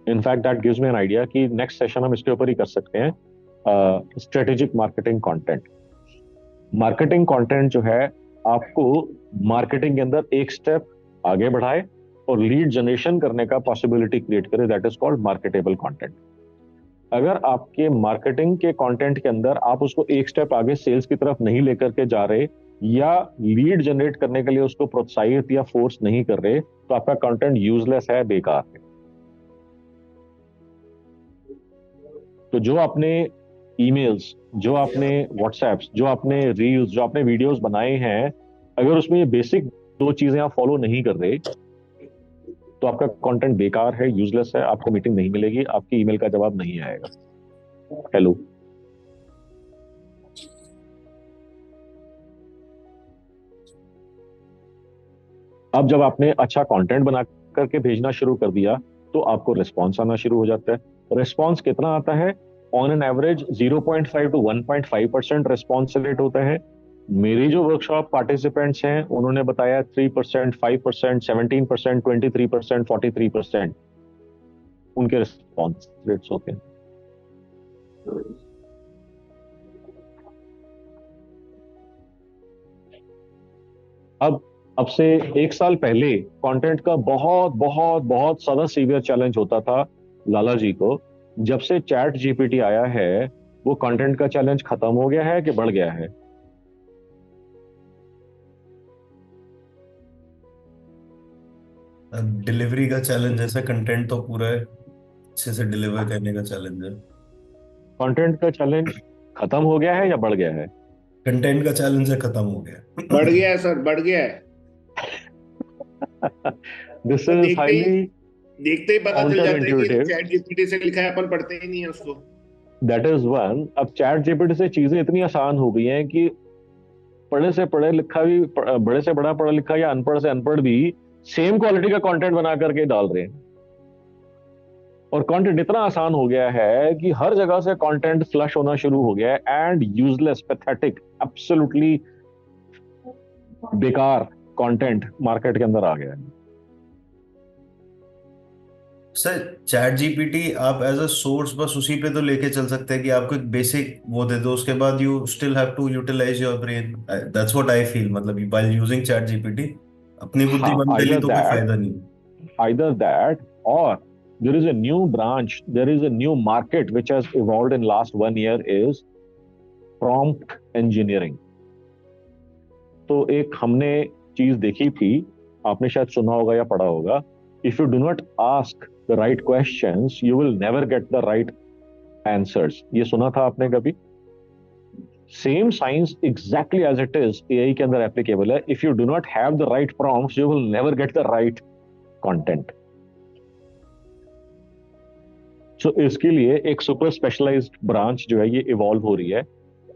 in fact that gives me an idea कि नेक्स्ट सेशन हम इसके ऊपर ही कर सकते हैं, strategic marketing content. Marketing content जो है आपको मार्केटिंग के अंदर एक स्टेप आगे बढ़ाए और लीड जनरेशन करने का पॉसिबिलिटी क्रिएट करे, that is called marketable content. अगर आपके मार्केटिंग के कंटेंट के अंदर आप उसको एक स्टेप आगे सेल्स की तरफ नहीं लेकर के जा रहे, या लीड जनरेट करने के लिए उसको प्रोत्साहित या फोर्स नहीं कर रहे, तो आपका कंटेंट यूजलेस है, बेकार है। तो जो आपने ईमेल्स, जो आपने व्हाट्सएप्स, जो आपने रील्स, जो आपने वीडियोस बनाए हैं, अगर उसमें ये बेसिक दो चीजें आप फॉलो नहीं कर रहे, तो आपका कंटेंट बेकार है, यूजलेस है, आपको मीटिंग नहीं मिलेगी, आपकी ईमेल का जवाब नहीं आएगा। हेलो। अब जब आपने अच्छा कंटेंट बना करके भेजना शुरू कर दिया, तो आपको रिस्पॉन्स आना शुरू हो जाता है। रिस्पॉन्स कितना आता है? On an average 0.5 to 1.5% response rate होता है। मेरी जो वर्कशॉप पार्टिसिपेंट्स हैं उन्होंने बताया 3%, 5%, 17%, 23%, 43% उनके रिस्पॉन्स रेट्स होते हैं। अब से एक साल पहले कंटेंट का बहुत बहुत बहुत ज्यादा सीवियर चैलेंज होता था लाला जी को। जब से चैट जीपीटी आया है, वो कंटेंट का चैलेंज खत्म हो गया है कि बढ़ गया है? डिलीवरी का चैलेंज ऐसा, कंटेंट तो पूरा है, अच्छे से डिलीवर करने का चैलेंज है। कंटेंट का चैलेंज खत्म हो गया है या बढ़ गया है? कंटेंट का चैलेंज है, खत्म हो बढ़ गया। गया है सर, बढ़ गया है। दिस तो इज हाईली देखते ही पता चल काउंटर जाता है कि इंट्यूटिव। चैट जीपीटी से लिखा है, अपन पढ़ते ही नहीं है उसको। That is one. अब चैट जीपीटी से चीजें इतनी आसान हो गई हैं कि पढ़े से पढ़े लिखा भी, बड़े से बड़ा पढ़ा लिखा या अनपढ़ से अनपढ़ भी सेम क्वालिटी का कंटेंट बना करके डाल रहे हैं। और कंटेंट इतना आसान हो गया है कि हर जगह से कंटेंट फ्लश होना शुरू हो गया है, एंड यूजलेस, पैथेटिक, एब्सोल्युटली बेकार कंटेंट मार्केट के अंदर आ गया है। सर चैट जीपीटी आप एज अ सोर्स बस उसी पे तो लेके चल सकते हैं कि आपको एक बेसिक वो दे दो, उसके बाद you still have to utilize your brain. That's what I feel, मतलब व्हाइल यूजिंग चैट जीपीटी अपनी बुद्धि हाँ, बंद कर ली तो कोई फायदा नहीं। either that, or there is a new branch, there is a new market which has evolved in last 1 year, is prompt engineering. तो एक हमने चीज देखी थी, आपने शायद सुना होगा या पढ़ा होगा, if you do not ask the right questions you will never get the right answers. ये सुना था आपने कभी? Same science exactly as it is AI के अंदर एप्लीकेबल है। If you do not have the right prompts you will never get the right content. So इसके लिए एक सुपर स्पेशलाइज्ड ब्रांच जो है ये इवॉल्व हो रही है।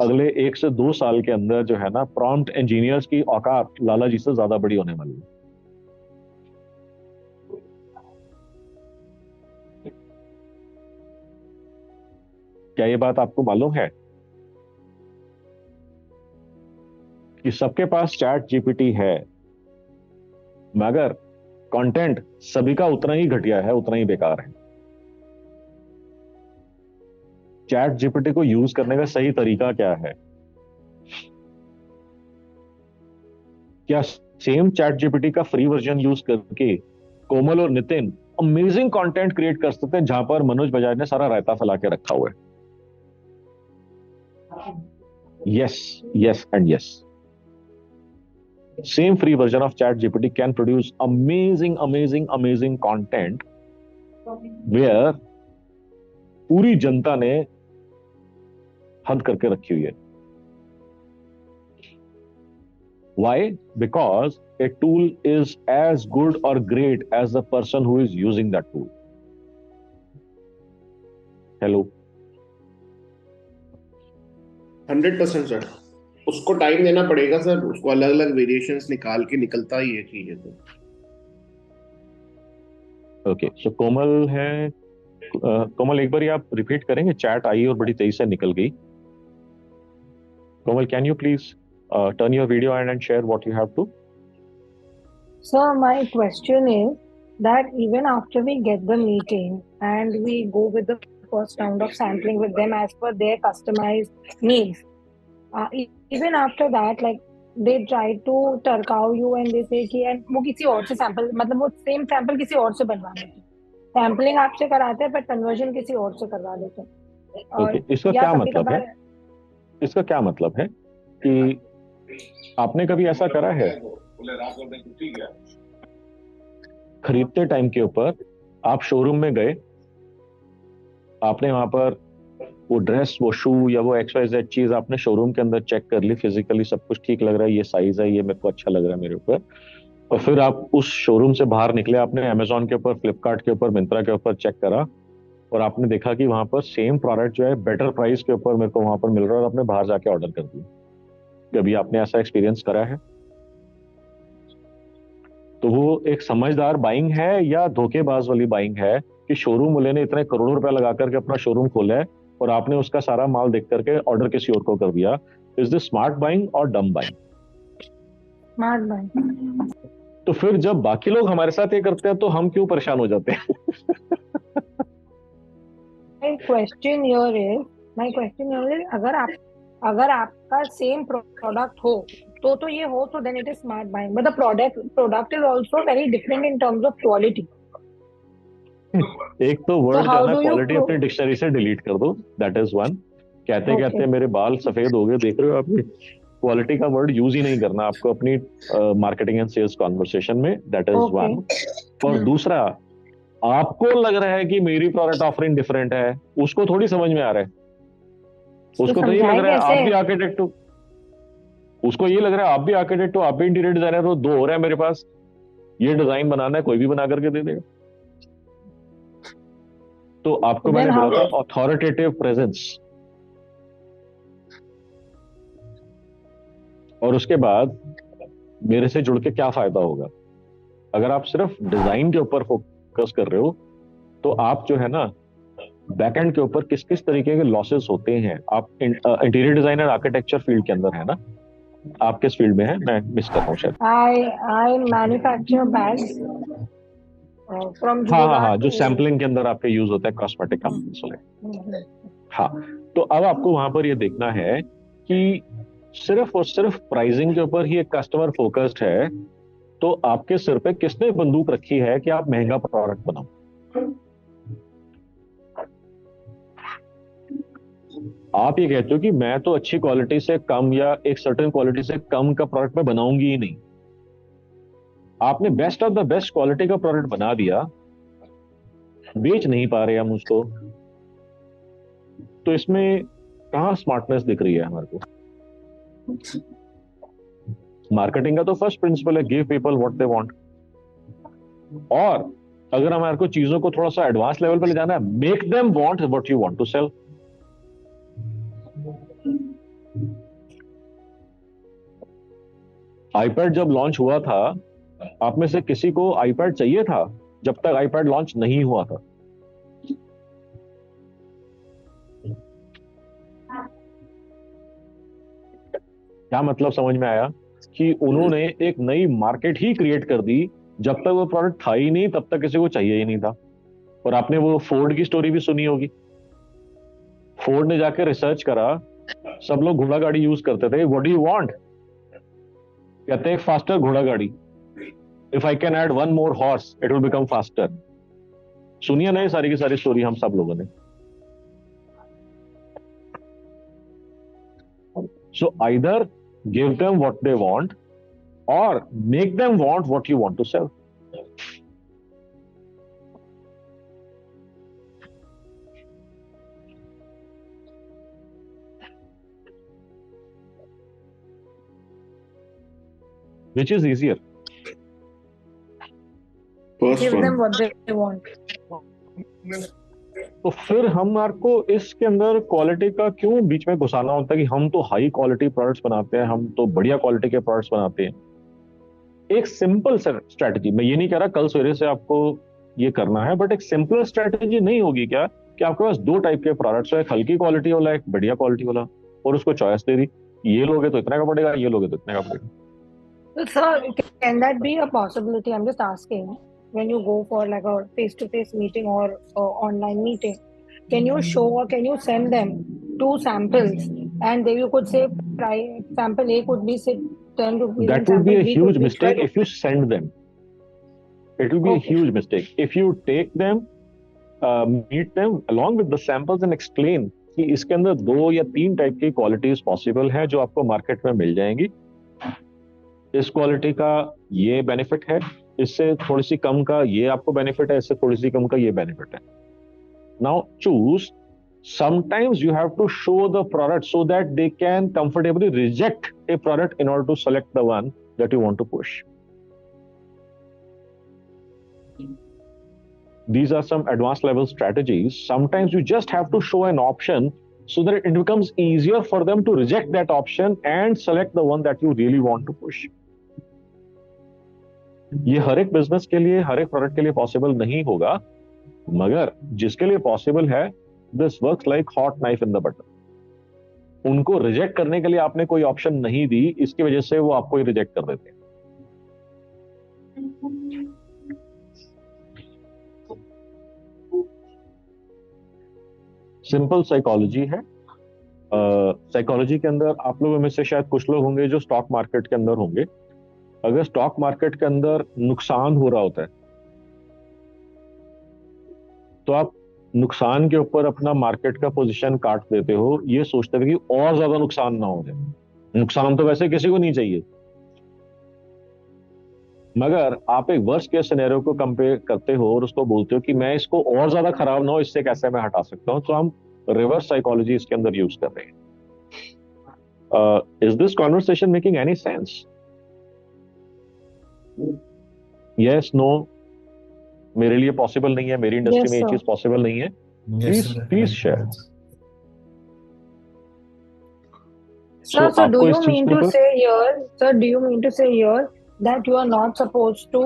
अगले 1 से 2 साल के अंदर जो है ना, प्रॉम्प्ट इंजीनियर्स की औकात लाला जी से ज्यादा बड़ी होने वाली है। क्या ये बात आपको मालूम है कि सबके पास चैट जीपीटी है, मगर कंटेंट सभी का उतना ही घटिया है, उतना ही बेकार है। चैट जीपीटी को यूज करने का सही तरीका क्या है? क्या सेम चैट जीपीटी का फ्री वर्जन यूज करके कोमल और नितिन अमेजिंग कंटेंट क्रिएट कर सकते हैं, जहां पर मनोज बजाज ने सारा रायता फैला के रखा हुआ है? Yes, yes and yes. same free version of ChatGPT can produce amazing content where पूरी जनता ने हद करके रखी हुई है. Why? Because a tool is as good or great as the person who is using that tool. Hello. 100% sir, उसको time देना पड़ेगा सर, उसको अलग अलग वेरिएशंस निकाल के निकलता ही है चीजें. तो ओके, सो कोमल है. कोमल एक बार आप रिपीट करेंगे? चैट आई और बड़ी तेजी से निकल गई. Komal, can you please turn your video and share what you have to? So my question is that even after we get the meeting and we go with the first round of sampling with them as per their customized needs, even after that, like they try to turkau you and they say कि वो किसी और से sample, मतलब वो same sample किसी और से बनवा देते हैं, sampling आपसे कराते हैं पर conversion किसी और से करवा देते हैं. Okay, इसका क्या मतलब है? इसका क्या मतलब है कि आपने कभी ऐसा करा है खरीदते टाइम के ऊपर आप शोरूम में गए, आपने वहां पर वो ड्रेस, वो शू या वो XYZ चीज आपने शोरूम के अंदर चेक कर ली, फिजिकली सब कुछ ठीक लग रहा है, ये साइज है, ये मेरे को अच्छा लग रहा है मेरे ऊपर, और फिर आप उस शोरूम से बाहर निकले, आपने अमेजोन के ऊपर, फ्लिपकार्ट के ऊपर, मिंत्रा के ऊपर चेक करा और आपने देखा कि वहां पर सेम प्रोडक्ट जो है बेटर प्राइस के ऊपर मेरे को वहां पर मिल रहा है और आपने बाहर जाके ऑर्डर कर दिया. कभी आपने ऐसा एक्सपीरियंस करा है? तो वो एक समझदार बाइंग है या धोखेबाज वाली बाइंग है कि शोरूम वाले ने इतने करोड़ों रुपए लगा करके अपना शोरूम खोला है और आपने उसका सारा माल देख करके ऑर्डर किसी और को कर दिया? इज दिस स्मार्ट बाइंग और डम बाइंग? Smart buying. तो फिर जब बाकी लोग हमारे साथ ये करते हैं तो हम क्यों परेशान हो जाते हैं? My question here is अगर आपका सेम प्रोडक्ट हो तो ये हो, so then it is smart buying, but the product is also very different in terms of quality. एक तो वर्ड जो है ना क्वालिटी अपनी डिक्शनरी से डिलीट कर दो, दैट इज वन. कहते मेरे बाल सफेद हो गए, देख रहे हो आप, क्वालिटी का वर्ड यूज ही नहीं करना आपको अपनी मार्केटिंग एंड सेल्स कॉन्वर्सेशन में, दैट इज वन. और दूसरा, आपको लग रहा है कि मेरी प्रोडक्ट ऑफरिंग डिफरेंट है, उसको थोड़ी समझ में आ रहा है. उसको तो ये लग रहा है आप भी आर्किटेक्ट हो, उसको ये लग रहा है आप भी आर्किटेक्ट हो, आप भी इंटीरियर डिजाइनर हो, दो हो रहे हैं मेरे पास, ये डिजाइन बनाना है, कोई भी बना करके दे देगा. तो आपको मैंने बोला था ऑथोरिटेटिव प्रेजेंस, और उसके बाद मेरे से जुड़ के क्या फायदा होगा? अगर आप सिर्फ डिजाइन के ऊपर फोकस कर रहे हो तो आप जो है ना बैकएंड के ऊपर किस किस तरीके के लॉसेस होते हैं. आप इंटीरियर डिजाइनर आर्किटेक्चर फील्ड के अंदर है ना, आप किस फील्ड में है? मैं मिस कर रहा हूँ शायद. I manufacture bags from हाँ, जो सैम्पलिंग के अंदर आपके यूज होता है कॉस्मेटिक कंपनीज में. हाँ, तो अब आपको वहां पर ये देखना है कि सिर्फ और सिर्फ प्राइसिंग के ऊपर ही एक कस्टमर फोकस्ड है, तो आपके सिर पे किसने बंदूक रखी है कि आप महंगा प्रोडक्ट बनाओ? आप ये कहते हो कि मैं तो अच्छी क्वालिटी से कम या एक सर्टेन क्वालिटी से कम का प्रोडक्ट मैं बनाऊंगी ही नहीं. आपने best of the best quality का प्रोडक्ट बना दिया, बेच नहीं पा रहे हम उसको, तो इसमें कहां स्मार्टनेस दिख रही है हमारे को? मार्केटिंग का तो फर्स्ट प्रिंसिपल है give people what they want. और अगर हमारे को चीजों को थोड़ा सा एडवांस लेवल पे ले जाना है, make them want what you want to sell. IPad जब लॉन्च हुआ था, आप में से किसी को आईपैड चाहिए था जब तक आईपैड लॉन्च नहीं हुआ था? क्या मतलब समझ में आया कि उन्होंने एक नई मार्केट ही क्रिएट कर दी, जब तक वो प्रोडक्ट था ही नहीं तब तक किसी को चाहिए ही नहीं था. और आपने वो फोर्ड की स्टोरी भी सुनी होगी. फोर्ड ने जाकर रिसर्च करा, सब लोग घोड़ा गाड़ी यूज करते थे, व्हाट डू यू वांट? कहते हैं फास्टर घोड़ा गाड़ी, if I can add one more horse it will become faster. सुनिए ना ये सारी की सारी स्टोरी हम सब लोगों ने. So either give them what they want or make them want what you want to sell. Which is easier? First Give them one. what they want. तो फिर हमारे को इसके अंदर क्वालिटी का क्यों बीच में घुसाना होता है कि हम तो हाई क्वालिटी प्रोडक्ट्स बनाते हैं, हम तो बढ़िया क्वालिटी के प्रोडक्ट्स बनाते हैं. एक सिंपल स्ट्रेटजी, मैं ये नहीं कह रहा कल सवेरे से आपको ये करना है, बट एक सिंपल स्ट्रेटजी नहीं होगी क्या कि आपके पास दो टाइप के प्रोडक्ट्स है, एक हल्की क्वालिटी वाला, एक बढ़िया क्वालिटी वाला, और उसको चॉइस दे दी, ये लोगे तो इतने का पड़ेगा, ये लोगे तो इतने का पड़ेगा. So, sir, can that be a possibility? I'm just asking. When you go for like a face-to-face meeting or online meeting, can you show or can you send them two samples, and then you could say sample A could be say 10 rupees. That would be a huge mistake if you send them. It will be a huge mistake if you take them, meet them along with the samples and explain कि इसके अंदर 2 या 3 type की qualities possible है जो आपको market में मिल जाएंगी. इस क्वालिटी का ये बेनिफिट है, इससे थोड़ी सी कम का ये आपको बेनिफिट है, इससे थोड़ी सी कम का ये बेनिफिट है. Now choose. Sometimes you have to show the product so that they can comfortably reject a product in order to select the one that you want to push. These are some advanced level strategies. Sometimes you just have to show an option so that it becomes easier for them to reject that option and select the one that you really want to push. ये हर एक business के लिए, हर एक product के लिए possible नहीं होगा, मगर जिसके लिए पॉसिबल है, this works like hot knife in the butter. उनको रिजेक्ट करने के लिए आपने कोई ऑप्शन नहीं दी, इसकी वजह से वो आपको ही रिजेक्ट कर देते हैं. सिंपल साइकोलॉजी है. साइकोलॉजी के अंदर आप लोगों में से शायद कुछ लोग होंगे जो स्टॉक मार्केट के अंदर होंगे. अगर स्टॉक मार्केट के अंदर नुकसान हो रहा होता है तो आप नुकसान के ऊपर अपना मार्केट का पोजीशन काट देते हो, ये सोचते हुए कि और ज्यादा नुकसान ना हो जाए. नुकसान तो वैसे किसी को नहीं चाहिए, मगर आप एक वर्स्ट केस सिनेरियो को कंपेयर करते हो और उसको बोलते हो कि मैं इसको और ज्यादा खराब ना हो, इससे कैसे मैं हटा सकता हूं. तो हम रिवर्स साइकोलॉजी इसके अंदर यूज कर रहे हैं. Is this conversation making any sense? Yes, no, मेरे लिए पॉसिबल नहीं है, मेरी इंडस्ट्री में ये चीज पॉसिबल नहीं है. Please share. Sir, so do you mean to say here that you are not supposed to,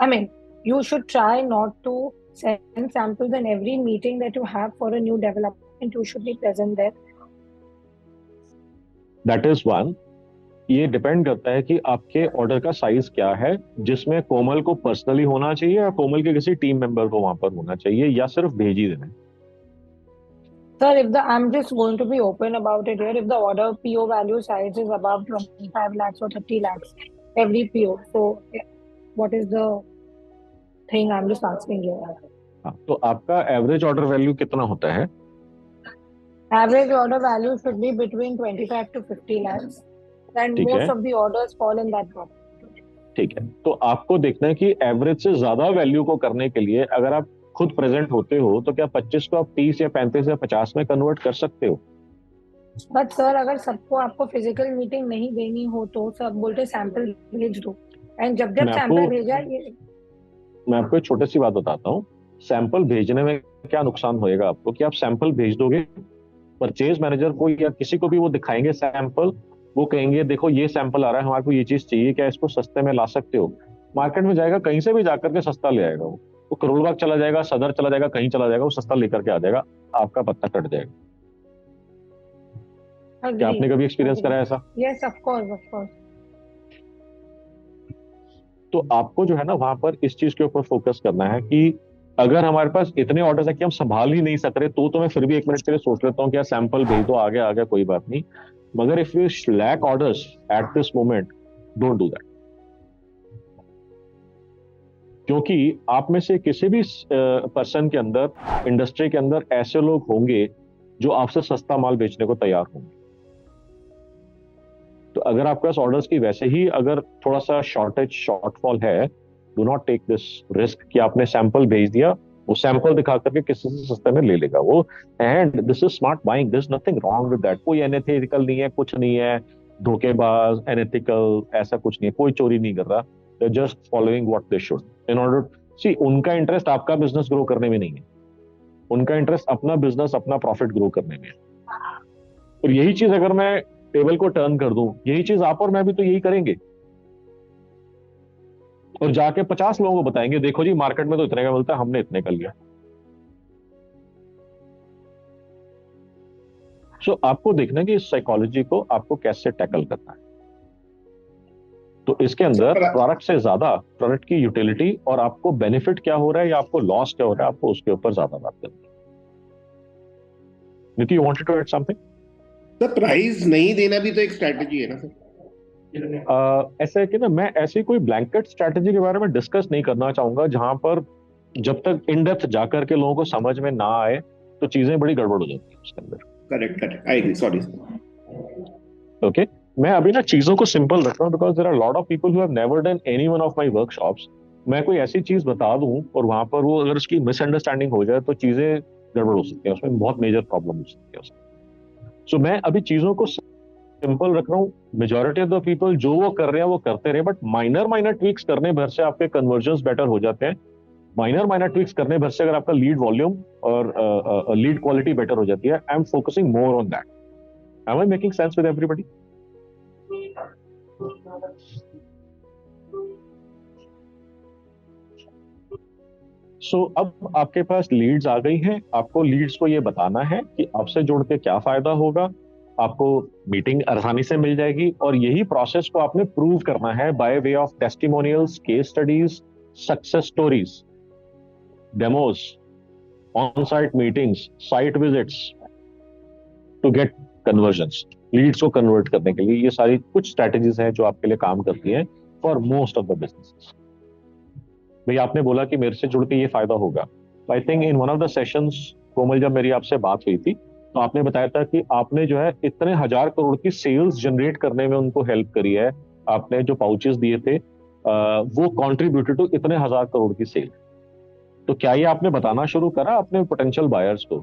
I mean, you should try not to send samples in every meeting that you have for a new development, you should be present there? That is one. ये depend करता है कि आपके order का size क्या है, जिसमें कोमल को पर्सनली होना चाहिए या कोमल के किसी टीम मेंबर को वहां पर होना चाहिए, या सिर्फ भेज ही देना है. Sir, I'm just going to be open about it here. If the order PO value size is above 25 lakhs or 30 lakhs, every PO, so what is the thing I'm just asking you? हाँ, तो आपका average order value कितना होता है? Average order value should be between 25 to 50 lakhs. And most of the orders fall in that group. ठीक है, तो आपको देखना है कि एवरेज से ज्यादा वैल्यू को करने के लिए अगर आप खुद प्रेजेंट होते हो तो क्या 25 को आप 30 या 35 या 50 में कन्वर्ट कर सकते हो. बट सर, अगर सबको आपको फिजिकल मीटिंग नहीं देनी हो तो सब बोलते सैंपल भेज दो, एंड जब सैंपल भेजा, मैं आपको एक छोटी सी बात बताता हूँ. सैंपल भेजने में क्या नुकसान होएगा आपको कि आप सैंपल भेज दोगे, परचेज मैनेजर को या किसी को भी वो दिखाएंगे सैंपल, वो कहेंगे देखो ये सैंपल आ रहा है, हमारे को ये चीज चाहिए, क्या इसको सस्ते में ला सकते हो. मार्केट में जाएगा, कहीं से भी जाकर के सस्ता ले आएगा. वो करोड़बाग चला जाएगा, सदर चला जाएगा, कहीं चला जाएगा, वो सस्ता लेकर के आ जाएगा, आपका पत्ता कट जाएगा. क्या आपने कभी एक्सपीरियंस करा है ऐसा? Yes, of course. तो आपको जो है ना वहां पर इस चीज के ऊपर फोकस करना है कि अगर हमारे पास इतने ऑर्डर्स है कि हम संभाल ही नहीं सक रहे, तो मैं फिर भी 1 मिनट के लिए सोच लेता हूँ कि सैंपल भेज दो, आगे आ गया कोई बात नहीं. मगर if you lack orders at this moment, don't do that. क्योंकि आप में से किसी भी पर्सन के अंदर, इंडस्ट्री के अंदर ऐसे लोग होंगे जो आपसे सस्ता माल बेचने को तैयार होंगे. तो अगर आपके पास ऑर्डर्स की वैसे ही अगर थोड़ा सा शॉर्टफॉल है, do not take this risk कि आपने सैंपल भेज दिया, वो सैंपल दिखा करके किसी से सस्ते में ले लेगा वो। And this is smart buying, this nothing wrong with that. कोई अनएथिकल नहीं है, कुछ नहीं है, धोखेबाज अनएथिकल ऐसा कुछ नहीं है, कोई चोरी नहीं कर रहा। They just following what they should in order. See, उनका इंटरेस्ट आपका बिजनेस ग्रो करने में नहीं है, उनका इंटरेस्ट अपना बिजनेस अपना प्रॉफिट ग्रो करने में है। और यही चीज अगर मैं टेबल को टर्न कर दूं, यही चीज आप और मैं भी तो यही करेंगे, और जाके 50 लोगों को बताएंगे, देखो जी मार्केट में तो इतने का मिलता है, हमने इतने का लिया। सो आपको देखना है कि इस साइकोलॉजी को आपको कैसे टैकल करना है। तो इसके अंदर प्रोडक्ट से ज्यादा प्रोडक्ट की यूटिलिटी और आपको बेनिफिट क्या हो रहा है या आपको लॉस क्या हो रहा है, आपको उसके ऊपर ज्यादा बात करनी है। Niti, you wanted to add something? Sir price नहीं देना भी तो एक स्ट्रैटेजी है ना सर? ऐसा है कि ना, मैं ऐसी कोई ब्लैंकेट स्ट्रैटेजी के बारे में डिस्कस नहीं करना चाहूंगा जहां पर जब तक इन डेप्थ जाकर के लोगों को समझ में ना आए तो चीजें बड़ी गड़बड़ हो जाती हैं उसके अंदर। Correct, I agree, sorry. Okay, मैं अभी ना चीजों को सिंपल रख रहा हूँ because there are lot of people who have never done any one of my workshops. मैं कोई ऐसी चीज बता दूं और वहां पर वो अगर उसकी मिसअंडरस्टैंडिंग हो जाए तो चीजें गड़बड़ हो सकती है, उसमें बहुत मेजर प्रॉब्लम हो सकती है उसमें। सो मैं अभी चीजों को सिंपल रख रहा हूँ। मेजॉरिटी ऑफ द पीपल जो वो कर रहे हैं वो करते रहे, बट माइनर ट्वीक्स करने भर से आपके कन्वर्जन्स बेटर हो जाते हैं। माइनर ट्वीक्स करने भर से अगर आपका लीड वॉल्यूम और लीड क्वालिटी बेटर हो जाती है। I am focusing more on that. Am I making sense with everybody? So अब आपके पास लीड्स आ गई हैं, आपको लीड्स को ये बताना है कि आपसे जुड़ के क्या फायदा होगा। आपको मीटिंग आसानी से मिल जाएगी और यही प्रोसेस को आपने प्रूव करना है by way of testimonials, case studies, success stories, demos, on site meetings, site visits to get conversions. Leads को कन्वर्ट करने के लिए ये सारी कुछ स्ट्रैटेजीज हैं जो आपके लिए काम करती हैं for most of the businesses. भाई आपने बोला कि मेरे से जुड़ के ये फायदा होगा। I think in one of the sessions Komal, जब मेरी आपसे बात हुई थी तो आपने बताया था कि आपने जो है इतने 1000 करोड़ की सेल्स जनरेट करने में उनको हेल्प करी है। आपने जो पाउचेस दिए थे वो कॉन्ट्रीब्यूटेड टू इतने 1000 करोड़ की सेल। तो क्या ये आपने बताना शुरू करा अपने पोटेंशियल बायर्स को?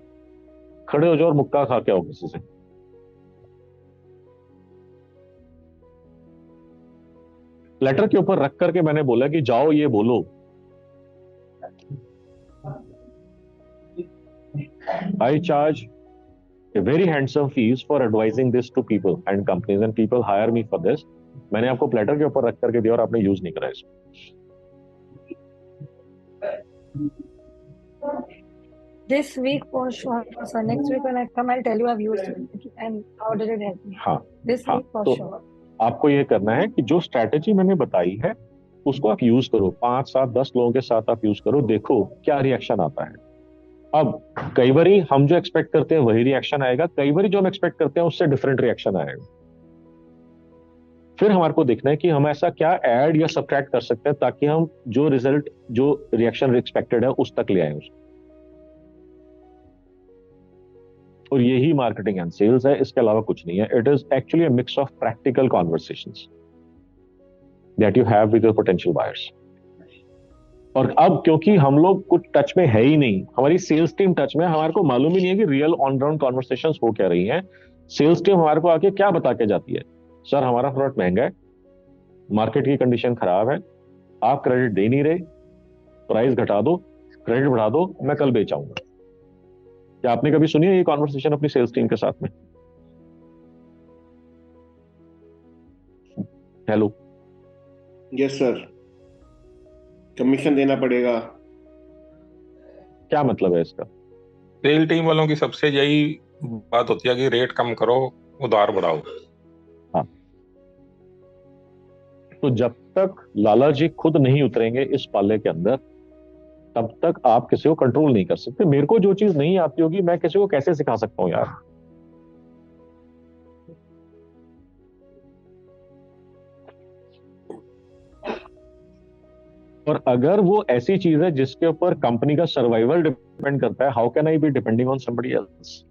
खड़े हो जाओ और मुक्का खा के आओ किसी से। लेटर के ऊपर रख करके मैंने बोला कि जाओ ये बोलो। I charge a very handsome fees for advising this to people and companies and people hire me for this. मैंने आपको प्लेटर के ऊपर रख करके दिया और आपने यूज नहीं करा इसको। This week for sure, sir. Next week when I come, I'll tell you I've used it and how did it help me. हाँ, This week for तो sure. आपको ये करना है कि जो स्ट्रैटेजी मैंने बताई है उसको आप यूज करो, 5, 7, 10 लोगों के साथ आप यूज करो, देखो क्या रिएक्शन आता है। अब कई बार हम जो एक्सपेक्ट करते हैं वही रिएक्शन आएगा, कई बार जो हम एक्सपेक्ट करते हैं उससे डिफरेंट रिएक्शन आएगा। फिर हमारे को देखना है कि हम ऐसा क्या ऐड या सब्ट्रैक्ट कर सकते हैं ताकि हम जो रिजल्ट, जो रिएक्शन एक्सपेक्टेड है उस तक ले आए उसको। और यही मार्केटिंग एंड सेल्स है, इसके अलावा कुछ नहीं है। It is actually a mix of practical conversations that you have with your potential buyers. और अब क्योंकि हम लोग कुछ टच में है ही नहीं, हमारी सेल्स टीम टच में, हमारे को मालूम ही नहीं है कि रियल ऑन ग्राउंड कॉन्वर्सेशंस हो क्या रही हैं। सेल्स टीम हमारे को आके क्या बता के जाती है? सर हमारा प्रोडक्ट महंगा है, मार्केट की कंडीशन खराब है, आप क्रेडिट दे नहीं रहे, प्राइस घटा दो, क्रेडिट बढ़ा दो, मैं कल बेच आऊंगा। क्या आपने कभी सुनी है ये कॉन्वर्सेशन अपनी सेल्स टीम के साथ में? हेलो? यस सर, कमीशन देना पड़ेगा। क्या मतलब है इसका? सेल टीम वालों की सबसे यही बात होती है कि रेट कम करो, उधार बढ़ाओ। हाँ, तो जब तक लाला जी खुद नहीं उतरेंगे इस पाले के अंदर तब तक आप किसी को कंट्रोल नहीं कर सकते। मेरे को जो चीज नहीं आती होगी मैं किसी को कैसे सिखा सकता हूं यार? और अगर वो ऐसी चीज है जिसके ऊपर कंपनी का सर्वाइवल डिपेंड करता है, how can I be depending on somebody else?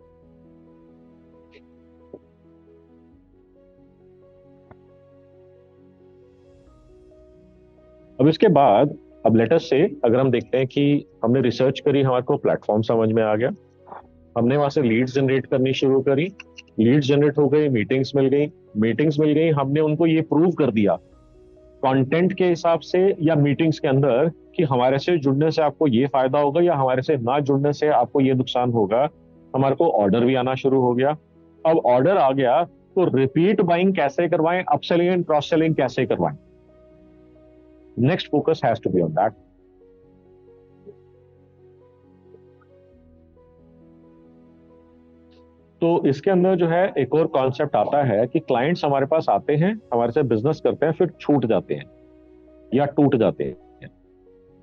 अब इसके बाद अब लेट अस से अगर हम देखते हैं कि हमने रिसर्च करी, हमारे को प्लेटफॉर्म समझ में आ गया, हमने वहां से लीड्स जनरेट करनी शुरू करी, लीड्स जनरेट हो गई, मीटिंग्स मिल गई, हमने उनको ये प्रूव कर दिया कंटेंट के हिसाब से या मीटिंग्स के अंदर कि हमारे से जुड़ने से आपको ये फायदा होगा या हमारे से ना जुड़ने से आपको ये नुकसान होगा। हमारे को ऑर्डर भी आना शुरू हो गया। अब ऑर्डर आ गया तो रिपीट बाइंग कैसे करवाएं, अपसेलिंग एंड क्रॉस सेलिंग कैसे करवाएं। Next focus has to be on that. तो इसके अंदर जो है एक और कॉन्सेप्ट आता है कि क्लाइंट्स हमारे पास आते हैं, हमारे से बिजनेस करते हैं, फिर छूट जाते हैं या टूट जाते हैं,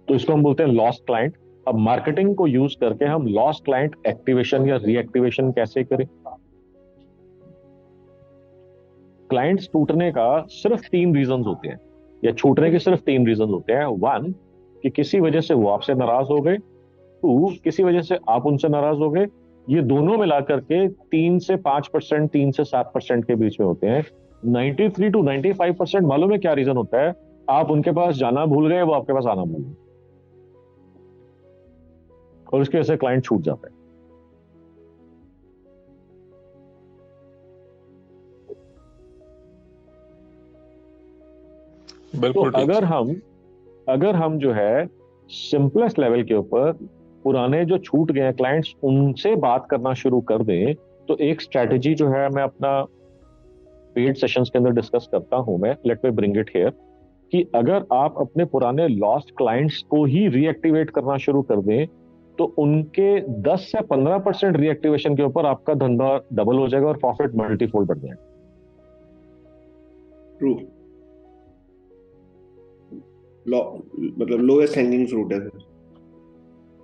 तो इसको हम बोलते हैं लॉस्ट क्लाइंट। अब मार्केटिंग को यूज करके हम लॉस्ट क्लाइंट एक्टिवेशन या रीएक्टिवेशन कैसे करें। क्लाइंट्स टूटने का सिर्फ 3 रीजंस होते हैं, या छूटने के सिर्फ 3 रीजंस होते हैं। 1 कि किसी वजह से वो आपसे नाराज हो गए, 2 किसी वजह से आप उनसे नाराज हो गए। ये दोनों मिलाकर के 3 से 5%, 3 से 7% के बीच में होते हैं। 93 to 95% मालूम है क्या रीजन होता है? आप उनके पास जाना भूल गए, वो आपके पास आना भूल गए, और उसकी वजह से क्लाइंट छूट जाता है। तो बिल्कुल ठीक अगर हम जो है सिंपलेस्ट लेवल के ऊपर पुराने जो छूट गए क्लाइंट्स उनसे बात करना शुरू कर दें, तो एक स्ट्रेटजी जो है मैं अपना पेड सेशंस के अंदर डिस्कस करता हूं। मैं let me bring it here कि अगर आप अपने पुराने लॉस्ट क्लाइंट्स को ही रीएक्टिवेट करना शुरू कर दें, तो उनके 10 से 15% रीएक्टिवेशन के ऊपर आपका धंधा डबल हो जाएगा और प्रॉफिट मल्टीफोल्ड बढ़ जाएगा। ट्रू। मतलब लोएस्ट हैंगिंग फ्रूट है sir.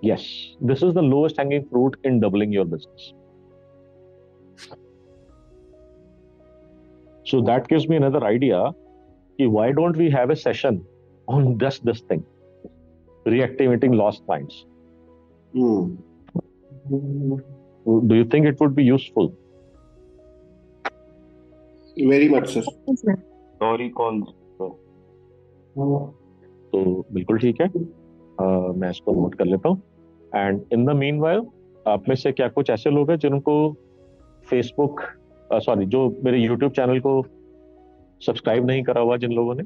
Yes, this is the lowest hanging fruit in doubling your business. So that gives me another idea. Why don't we have a session on just this thing, reactivating lost clients? Do you think it would be useful? Very much, sir. Story calls. तो बिल्कुल ठीक है, मैं इसको note कर लेता हूँ। And in the mean while आप में से क्या कुछ ऐसे लोग हैं जिनको फेसबुक जो मेरे यूट्यूब चैनल को सब्सक्राइब नहीं करा हुआ जिन लोगों ने?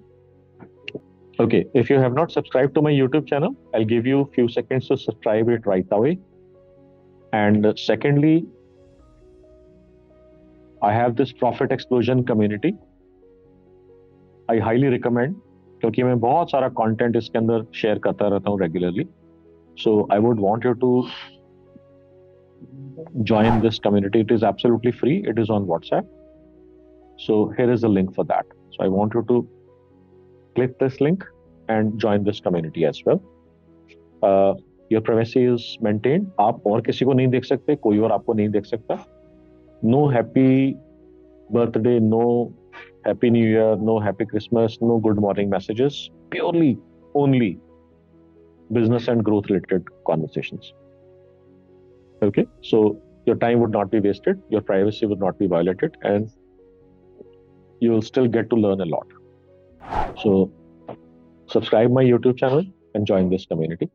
Okay, if you have not subscribe to my YouTube channel, I will give you few seconds to subscribe it right away. And secondly, I have this profit explosion community. I highly recommend, क्योंकि मैं बहुत सारा content इसके अंदर share करता रहता हूँ regularly. So I would want you to join this community. It is absolutely free. It is on WhatsApp. So here is a link for that. So I want you to click this link and join this community as well. Your privacy is maintained. आप और किसी को नहीं देख सकते, कोई और आपको नहीं देख सकता. No happy birthday, no happy new year, no happy Christmas, no good morning messages. Purely only business and growth related conversations. Okay, so your time would not be wasted, your privacy would not be violated, and you will still get to learn a lot. So subscribe my YouTube channel and join this community.